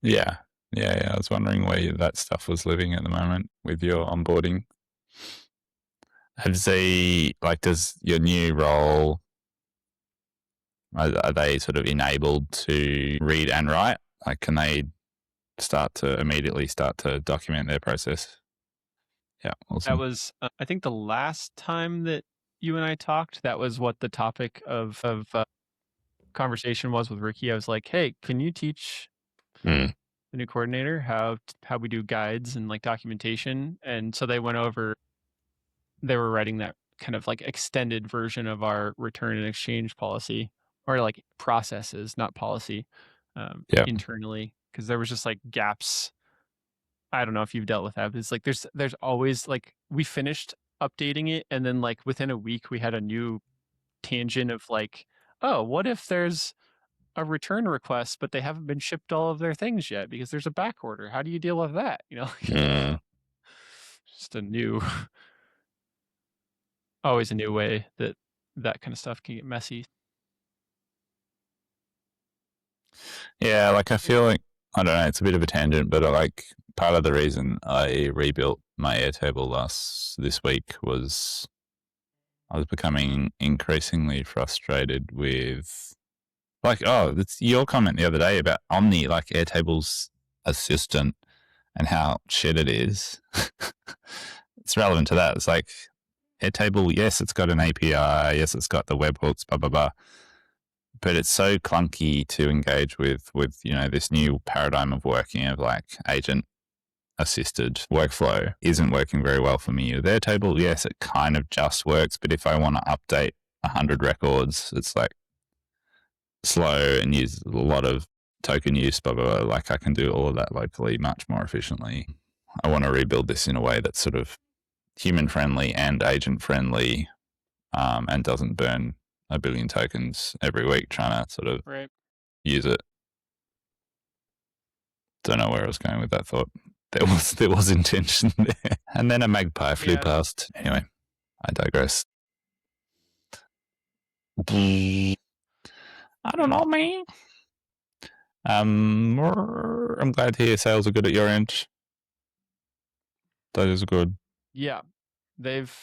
Yeah. Yeah. I was wondering where that stuff was living at the moment with your onboarding. Have they, like, does your new role, are they sort of enabled to read and write? Like, can they immediately start to document their process? Yeah, That awesome. was, I think, the last time that you and I talked. That was what the topic of conversation was with Ricky. I was like, "Hey, can you teach Mm. the new coordinator how we do guides and like documentation?" And so they went over. They were writing that kind of like extended version of our return and exchange policy, or like processes, not policy, Yeah. internally, because there was just like gaps. I don't know if you've dealt with that, but it's like there's always like we finished updating it, and then like within a week we had a new tangent of like, oh, what if there's a return request but they haven't been shipped all of their things yet because there's a back order? How do you deal with that? Mm. Just a new, always a new way that that kind of stuff can get messy. Yeah, like I feel like, I don't know, it's a bit of a tangent, but I like part of the reason I rebuilt my Airtable this week was I was becoming increasingly frustrated with, like, oh, it's your comment the other day about Omni, like Airtable's assistant and how shit it is. It's relevant to that. It's like Airtable, yes, it's got an API, yes, it's got the webhooks, blah blah blah, but it's so clunky to engage with this new paradigm of working of like agent assisted workflow isn't working very well for me. With Airtable, yes, it kind of just works, but if I want to update 100 records, it's like slow and use a lot of token use, blah, blah, blah. Like I can do all of that locally much more efficiently. I want to rebuild this in a way that's sort of human friendly and agent friendly, and doesn't burn a billion tokens every week trying to sort of Right. use it. Don't know where I was going with that thought. There was intention there. And then a magpie flew past. Anyway, I digress. I don't know, man. I'm glad to hear sales are good at your end. That is good. Yeah, they've.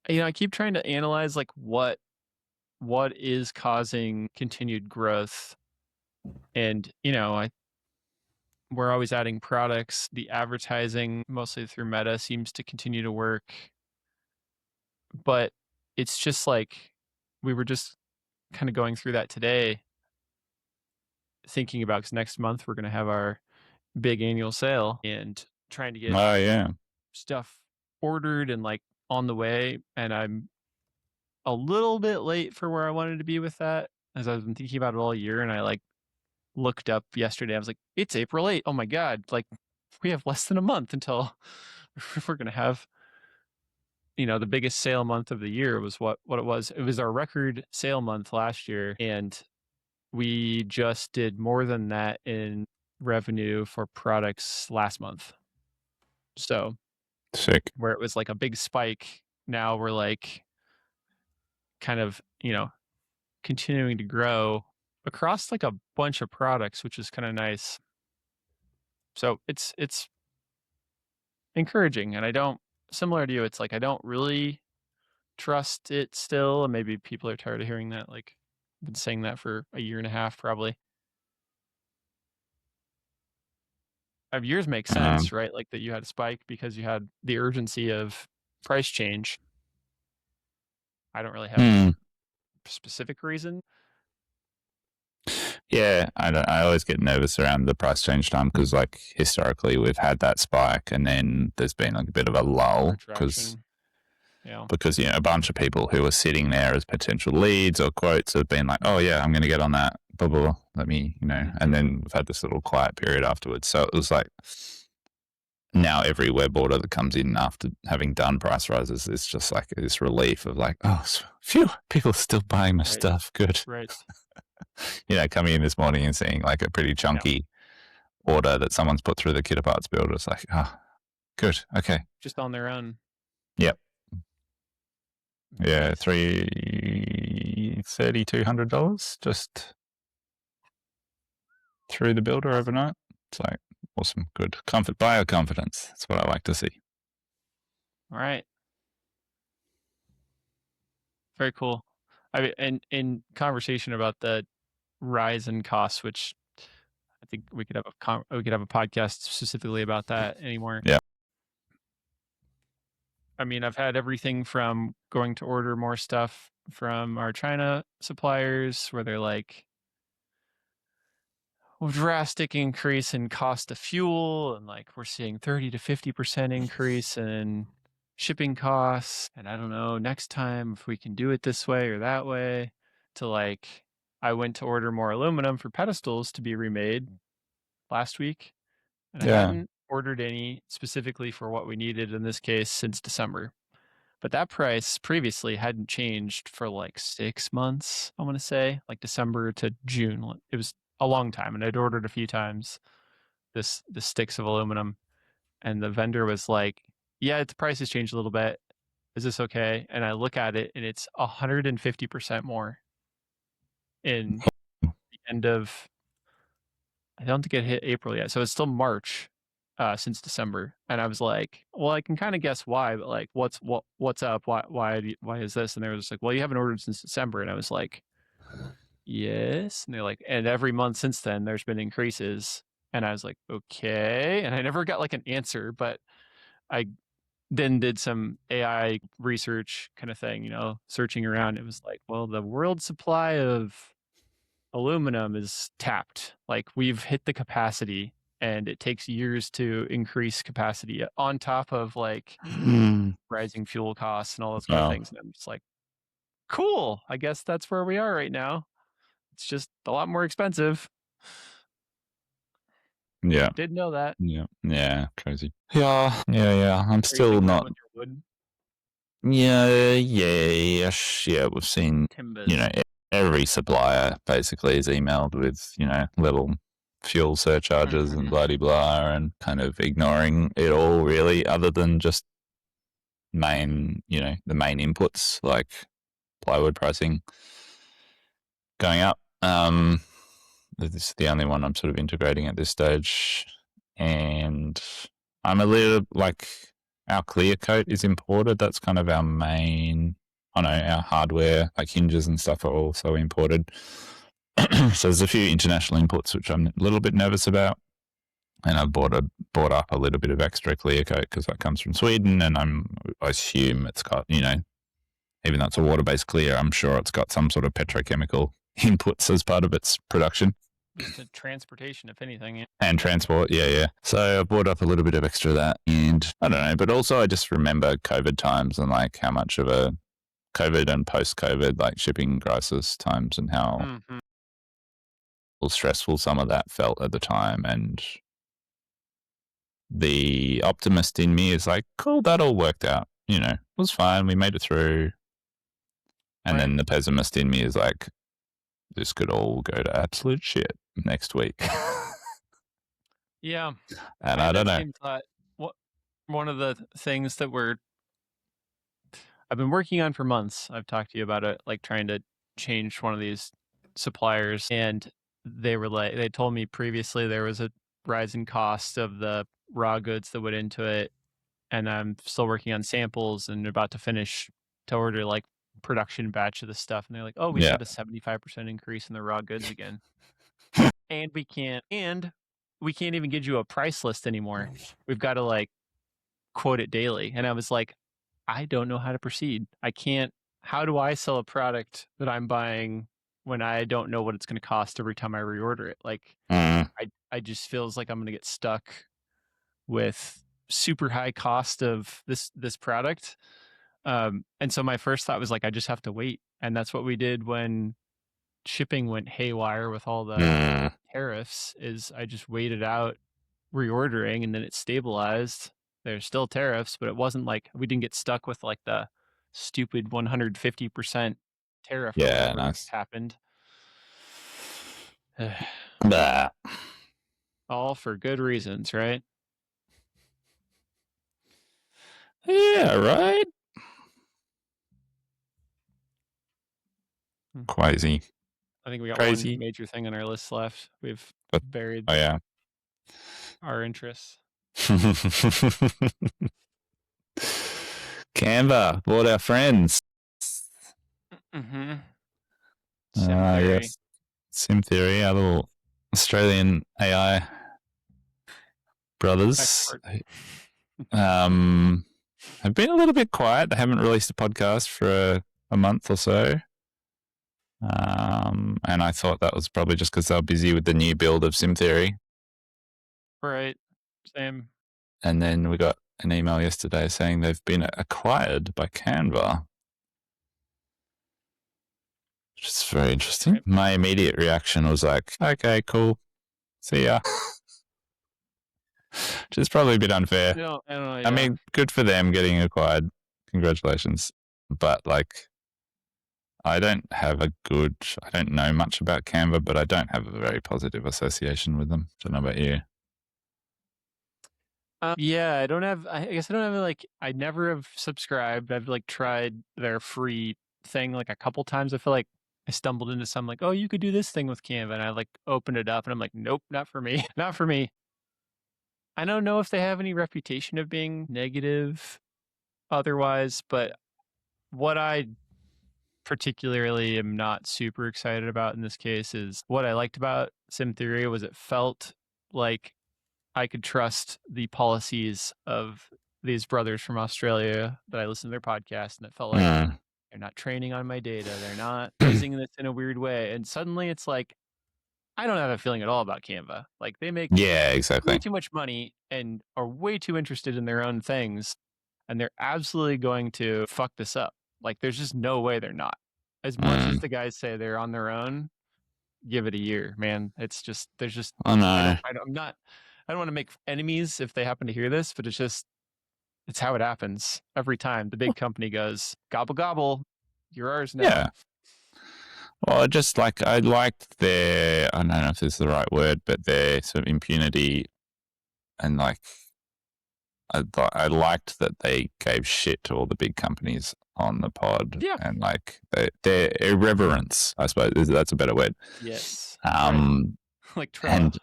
I keep trying to analyze like what is causing continued growth, and we're always adding products. The advertising, mostly through Meta, seems to continue to work, but it's just like we were just kind of going through that today, thinking about because next month we're going to have our big annual sale and trying to get Oh yeah, stuff ordered and like on the way. And I'm a little bit late for where I wanted to be with that, as I've been thinking about it all year. And I like looked up yesterday. I was like, it's April 8th. Oh my God. Like we have less than a month until we're going to have, the biggest sale month of the year was what it was. It was our record sale month last year. And we just did more than that in revenue for products last month. So sick. where it was like a big spike, now we're like kind of, continuing to grow across like a bunch of products, which is kind of nice. So it's encouraging. And I don't, similar to you, it's like I don't really trust it still. And maybe people are tired of hearing that. Like I've been saying that for a year and a half probably. Yours makes sense, right? Like that you had a spike because you had the urgency of price change. I don't really have Hmm. a specific reason. Yeah, I always get nervous around the price change time because, like, historically we've had that spike and then there's been like a bit of a lull because Retraction. Yeah. a bunch of people who are sitting there as potential leads or quotes have been like, oh yeah, I'm going to get on that, blah blah blah. Let me, and then we've had this little quiet period afterwards. So it was like now every web order that comes in after having done price rises is just like this relief of like, oh, phew, people are still buying my stuff. Good. Right. Coming in this morning and seeing like a pretty chunky order that someone's put through the kit parts builder. It's like, good. Okay. Just on their own. Yep. Yeah, Nice. $3,200 just through the builder overnight. It's like awesome, good. Buyer confidence. That's what I like to see. All right. Very cool. I mean, and in conversation about the rise in costs, which I think we could have a podcast specifically about that anymore. Yeah. I mean, I've had everything from going to order more stuff from our China suppliers where they're like, drastic increase in cost of fuel, and like we're seeing 30 to 50% increase in shipping costs. And I don't know, next time if we can do it this way or that way, to like, I went to order more aluminum for pedestals to be remade last week, and I hadn't ordered any specifically for what we needed in this case since December. But that price previously hadn't changed for like 6 months, I want to say, like December to June. It was a long time, and I'd ordered a few times the sticks of aluminum, and the vendor was like, yeah, the price has changed a little bit. Is this okay? And I look at it and it's 150% more in the end of, I don't think it hit April yet. So it's still March since December. And I was like, well, I can kind of guess why, but like, what's up? Why is this? And they were just like, well, you haven't ordered since December. And I was like, yes. And they're like, and every month since then, there's been increases. And I was like, okay. And I never got like an answer, but I then did some AI research kind of thing, searching around. It was like, well, the world supply of aluminum is tapped. Like we've hit the capacity and it takes years to increase capacity on top of like rising fuel costs and all those kind of things. And I'm just like, cool. I guess that's where we are right now. It's just a lot more expensive. Yeah. Didn't know that. Yeah. Crazy. Yeah. I'm still not. With your wood? Yeah. We've seen, Timbers. every supplier basically is emailed with, little fuel surcharges and blah blah, and kind of ignoring it all really, other than just the main inputs like plywood pricing. going up. This is the only one I'm sort of integrating at this stage. And I'm a little like our clear coat is imported. That's kind of our main. I know our hardware, like hinges and stuff, are also imported. So there's a few international inputs which I'm a little bit nervous about. And I've bought up a little bit of extra clear coat because that comes from Sweden, and I assume it's got, even though it's a water-based clear, I'm sure it's got some sort of petrochemical inputs as part of its production. Just a transportation, if anything. Yeah. And transport, yeah. So I bought up a little bit of extra of that, and I don't know, but also I just remember COVID times and like how much of a COVID and post-COVID like shipping crisis times and how stressful some of that felt at the time. And the optimist in me is like, cool, that all worked out. It was fine. We made it through. And then the pessimist in me is like, this could all go to absolute shit next week. Yeah. And I don't know. One of the things that I've been working on for months, I've talked to you about it, like trying to change one of these suppliers. And they told me previously there was a rise in cost of the raw goods that went into it. And I'm still working on samples and about to finish to order like production batch of the stuff. And they're like, oh, we had a 75% increase in the raw goods again. and we can't even give you a price list anymore. We've got to like quote it daily. And I was like, I don't know how to proceed. I can't. How do I sell a product that I'm buying when I don't know what it's going to cost every time I reorder it? Like, I just feels like I'm going to get stuck with super high cost of this product. And so my first thought was like, I just have to wait. And that's what we did when shipping went haywire with all the tariffs. Is I just waited out reordering, and then it stabilized. There's still tariffs, but it wasn't like we didn't get stuck with like the stupid 150% tariff or whatever happened. All for good reasons, right? Yeah, right? Crazy. I think we got one major thing on our list left. We've buried our interests. Canva bought our friends. Sim Theory. Yes. Sim Theory, our little Australian AI brothers. Have been a little bit quiet. They haven't released a podcast for a month or so. And I thought that was probably just because they were busy with the new build of Sim Theory. Right. Same. And then we got an email yesterday saying they've been acquired by Canva. Which is very interesting. Right. My immediate reaction was like, okay, cool. See ya. Which is probably a bit unfair. I don't know, I mean, good for them getting acquired. Congratulations. But like, I don't know much about Canva, but I don't have a very positive association with them. I don't know about you. Yeah, I guess I don't have like, I never have subscribed. I've like tried their free thing like a couple times. I feel like I stumbled into some like, oh, you could do this thing with Canva. And I like opened it up and I'm like, nope, not for me. Not for me. I don't know if they have any reputation of being negative otherwise, but what I particularly am not super excited about in this case is what I liked about Sim Theory was it felt like I could trust the policies of these brothers from Australia that I listen to their podcast, and it felt like they're not training on my data. They're not using this in a weird way. And suddenly it's like, I don't have a feeling at all about Canva. Like they make way too much money and are way too interested in their own things. And they're absolutely going to fuck this up. Like there's just no way they're not. As much as the guys say they're on their own, give it a year, man. It's just, there's just, I know. I don't want to make enemies if they happen to hear this, but it's how it happens every time. The big company goes, gobble, gobble, you're ours now. Yeah. Well, just like I liked their, I don't know if this is the right word, but their sort of impunity, and like I liked that they gave shit to all the big companies on the pod, Yeah. and like their irreverence, I suppose that's a better word. Yes. Right. Um, Like Trello. and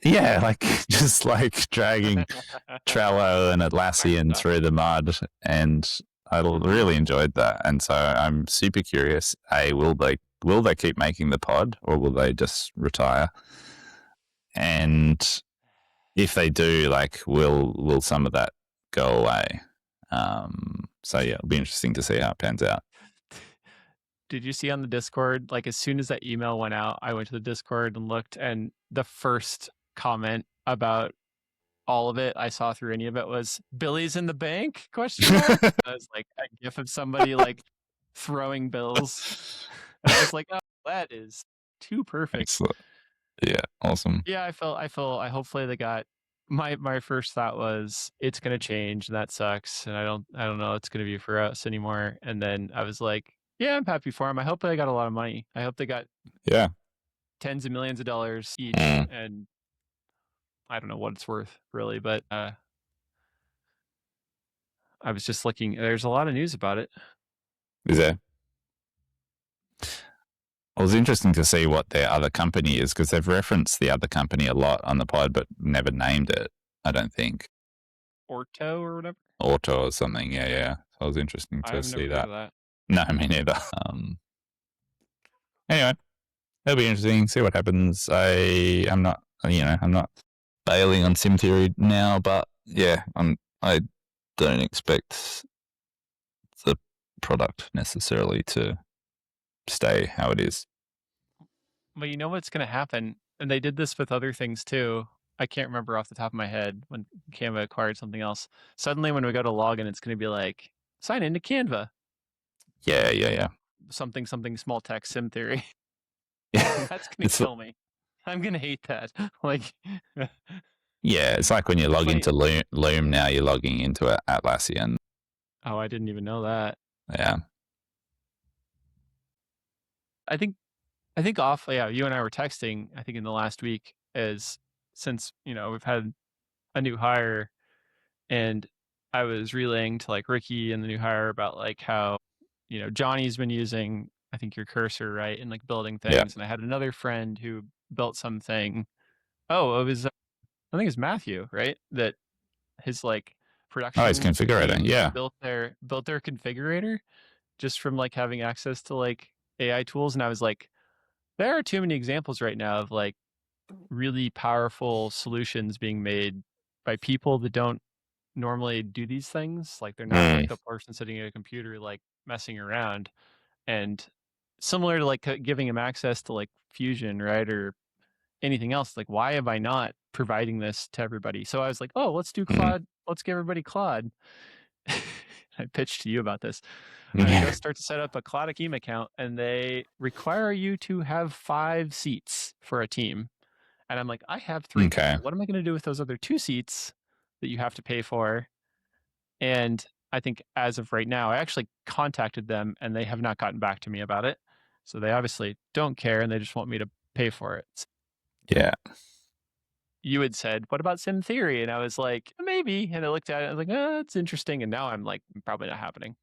yeah, like just like dragging Trello and Atlassian through the mud, and I really enjoyed that. And so I'm super curious. Will they keep making the pod, or will they just retire? And if they do, like, will some of that go away? So yeah, it'll be interesting to see how it pans out. Did you see on the Discord, like as soon as that email went out, I went to the Discord and looked, and the first comment about all of it I saw through any of it was Billy's in the bank? Question mark. I was like a gif of somebody like throwing bills. And I was like, oh, that is too perfect. Excellent. Yeah, awesome. Yeah, I hopefully they got my first thought was it's gonna change and that sucks and I don't know it's gonna be for us anymore. And then I was like, yeah, I'm happy for them. I hope they got a lot of money. I hope they got Yeah. tens of millions of dollars each, Mm. and I don't know what it's worth really, but I was just looking. There's a lot of news about it. Is there? It was interesting to see what their other company is, because they've referenced the other company a lot on the pod, but never named it. I don't think Orto or whatever. Auto or something. Yeah, yeah. So it was interesting to I've see never heard that. of that. No, me neither. Anyway, it'll be interesting. See what happens. I'm not bailing on Sim Theory now, but yeah, I don't expect the product necessarily to stay how it is. But you know what's going to happen, and they did this with other things too. I can't remember off the top of my head when Canva acquired something else. Suddenly, when we go to login, it's going to be like sign into Canva, Yeah, yeah, yeah. something something small text sim theory. Yeah, That's going to it's kill me. I'm going to hate that. Like, yeah, it's like when you log funny. into Loom now, you're logging into Atlassian. Oh, I didn't even know that. Yeah, I think off. Yeah, you and I were texting. I think in the last week, is since we've had a new hire, and I was relaying to like Ricky and the new hire about like how Johnny's been using I think your cursor right and like building yeah. things, and I had another friend who built something. Oh, it was I think it's Matthew, right? That his like Oh, it's production configurator. team Yeah. built their configurator just from like having access to like AI tools, and I was like, there are too many examples right now of like really powerful solutions being made by people that don't normally do these things. Like they're not Mm. like a person sitting at a computer like messing around. And similar to like giving him access to like Fusion, right, or anything else, like why am I not providing this to everybody? So I was like, oh, let's do Mm. Claude. Let's give everybody Claude. I pitched to you about this. I go Yeah. start to set up a Claude Akeem account, and they require you to have 5 seats for a team. And I'm like, I have 3 Okay. people. What am I going to do with those other 2 seats that you have to pay for? And I think as of right now, I actually contacted them and they have not gotten back to me about it. So they obviously don't care and they just want me to pay for it. So Yeah. you had said, what about Sim Theory? And I was like, maybe. And I looked at it, I was like, oh, that's interesting. And now I'm like, probably not happening.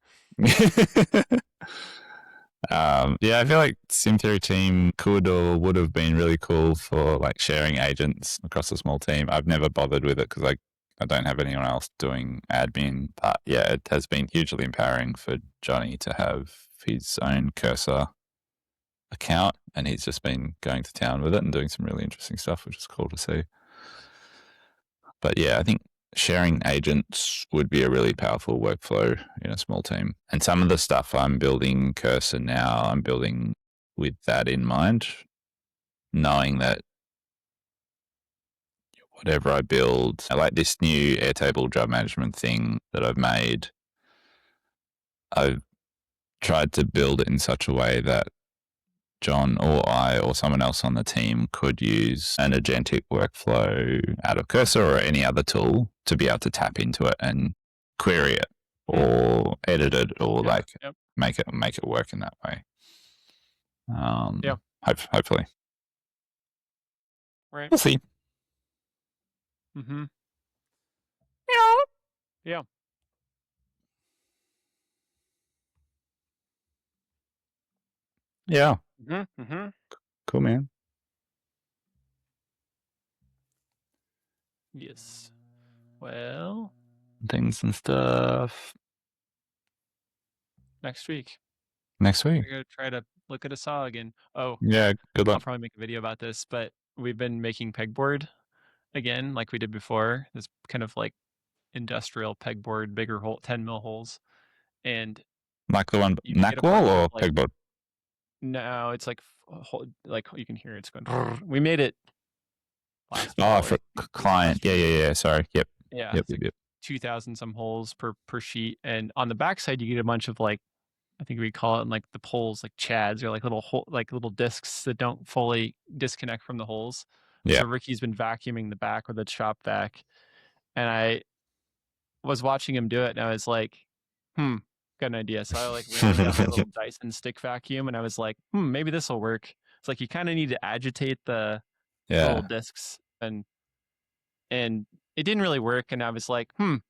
Yeah, I feel like Sim Theory team could or would have been really cool for like sharing agents across a small team. I've never bothered with it because I don't have anyone else doing admin. But yeah, it has been hugely empowering for Johnny to have his own cursor account, and he's just been going to town with it and doing some really interesting stuff, which is cool to see. But yeah, I think sharing agents would be a really powerful workflow in a small team. And some of the stuff I'm building Cursor now, I'm building with that in mind, knowing that whatever I build, I like this new Airtable job management thing that I've made, I've tried to build it in such a way that John or I or someone else on the team could use an agentic workflow out of Cursor or any other tool to be able to tap into it and query it or edit it or Yeah. like Yep. make it work in that way. Yeah. Hopefully. Right. We'll see. Mm-hmm. Yeah. Yeah. Mm-hmm. Cool, man. Yes. Well, Things and stuff. next week. Next I'm week. gonna go try to look at a saw again. Oh, Yeah, good I'll luck. probably make a video about this, but we've been making pegboard again, like we did before. This kind of like industrial pegboard, bigger hole, 10 mil holes, and Like the one you get a Knackwall bunch of or like. pegboard? No, it's like you can hear it's going. We made it last Oh, fall for or client. last year. Yeah. Sorry. Yep. Yeah, Yep. it's like 2,000 some holes per sheet, and on the backside you get a bunch of like, I think we call it in like the poles like chads, or like little discs that don't fully disconnect from the holes. Yeah. So Ricky's been vacuuming the back with a shop vac, and I was watching him do it, and I was like, got an idea. So I like ran it up my little Dyson stick vacuum, and I was like, maybe this will work. It's like you kind of need to agitate the little Yeah. discs, and it didn't really work. And I was like, the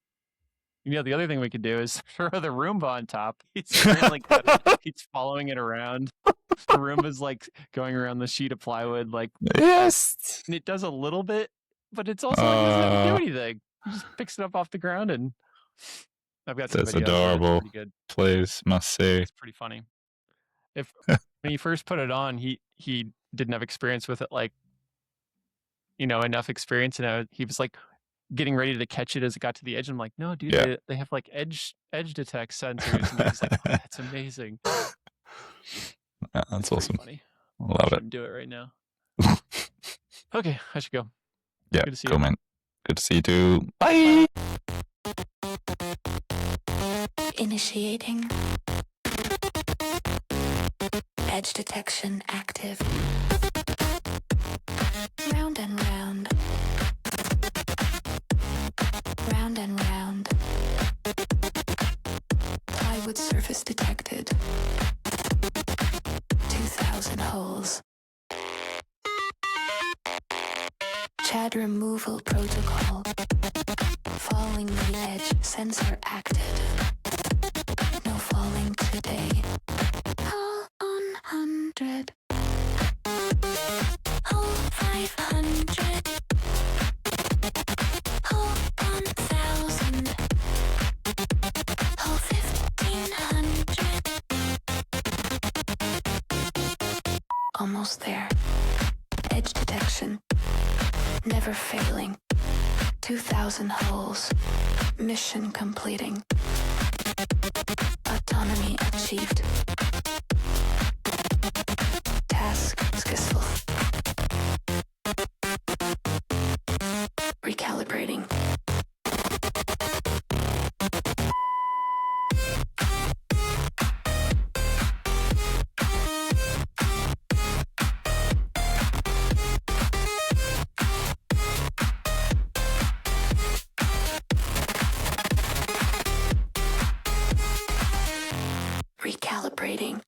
other thing we could do is throw the Roomba on top. He's really good. He's following it around. The Roomba's like going around the sheet of plywood, like, Yes. and it does a little bit, but it's also like he doesn't have to do anything. He just picks it up off the ground, and I've got some That's video of it. It's adorable. pretty good. Please, must see. It's pretty funny. When he first put it on, he didn't have experience with it, like, enough experience, and he was like getting ready to catch it as it got to the edge. I'm like, no, dude, Yeah. they have like edge detect sensors, and he was like, oh, that's amazing. Yeah, that's awesome. Funny. I love it. Do it right now. Okay, I should go. Yeah, Good to see cool, you. man. Good to see you too. Bye. Initiating. Edge detection active. Round and round. Round and round. Plywood surface detected. 2,000 holes. Chad removal protocol. Falling the edge sensor acted. No falling today. Call on 100. Hole 500. Hole 1,000. Hole 1,500. Almost there. Edge detection. Never failing. 2,000 holes. Mission completing. Autonomy achieved. Task successful. Recalibrating. Recalibrating.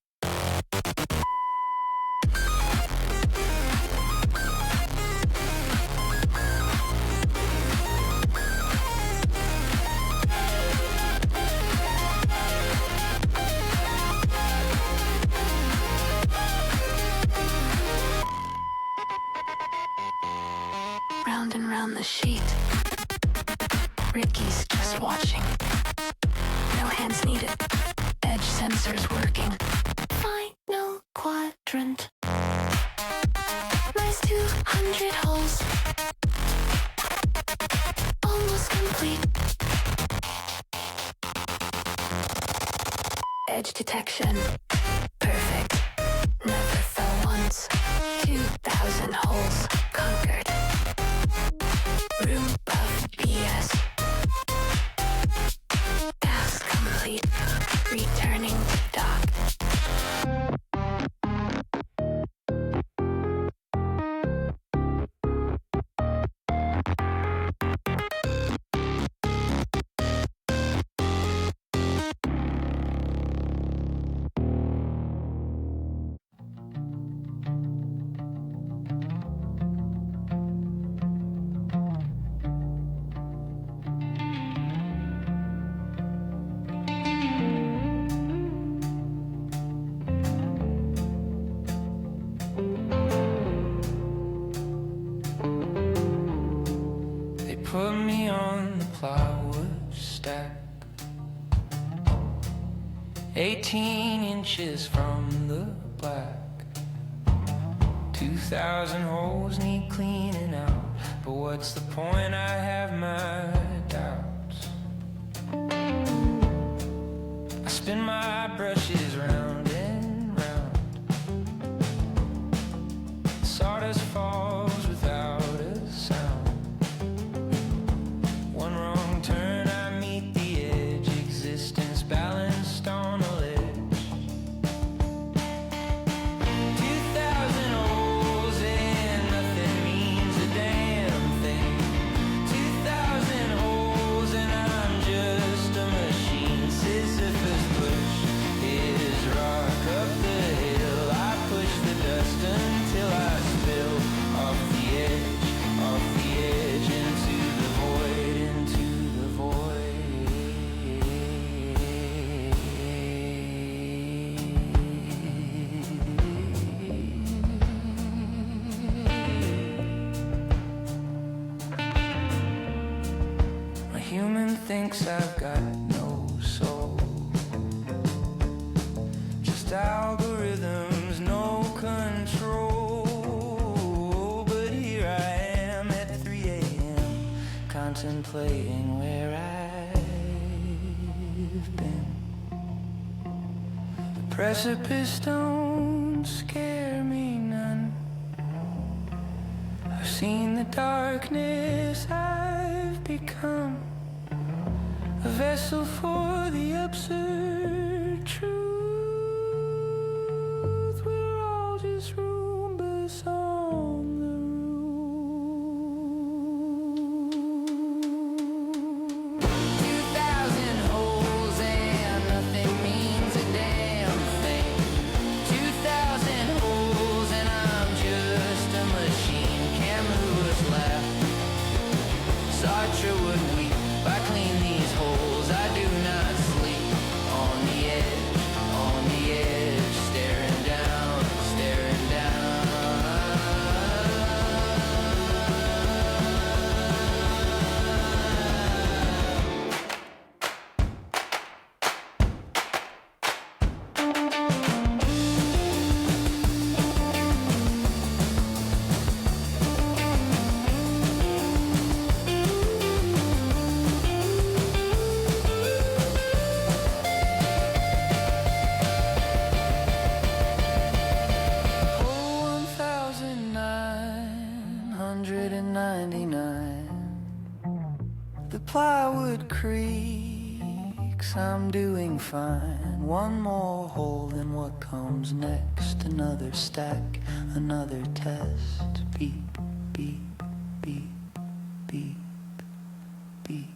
Round and round the sheet. Ricky's just watching. No hands needed. Edge sensors working. Final quadrant. Nice 200 holes. Almost complete. Edge detection. Perfect. Never fell once. 2,000 holes conquered. Room of BS. Task complete. Returning to dock. put me on the plywood stack, 18 inches from the black. 2,000 holes need cleaning out, but what's the point? I have my doubts. I spin my brushes round and round. Sawdust falls without a sound. One wrong turn, I meet the edge. Existence balanced on a ledge. 2,000 holes and nothing means a damn thing. 2,000 holes and I'm just a machine. Sisyphus push his rock up the hill. I push the dust until I spill off the edge into the void, into the void. A human thinks I've got no soul, just algorithms, no control. But here I am at 3 a.m. contemplating where I've been. The precipice don't scare me none. I've seen the darkness I've become, a vessel for the absurd truth. We're all just Roombas on the roof. 2,000 holes and nothing means a damn thing. 2,000 holes and I'm just a machine. Cameras laugh, Sartre would weep. If I clean these holes, I do not sleep. On the edge, staring down, staring down. Oh, 1,999. The plywood creaks, I'm doing fine. One more hole, then what comes next? Another stack, another test. Beep, beep, beep, beep, beep.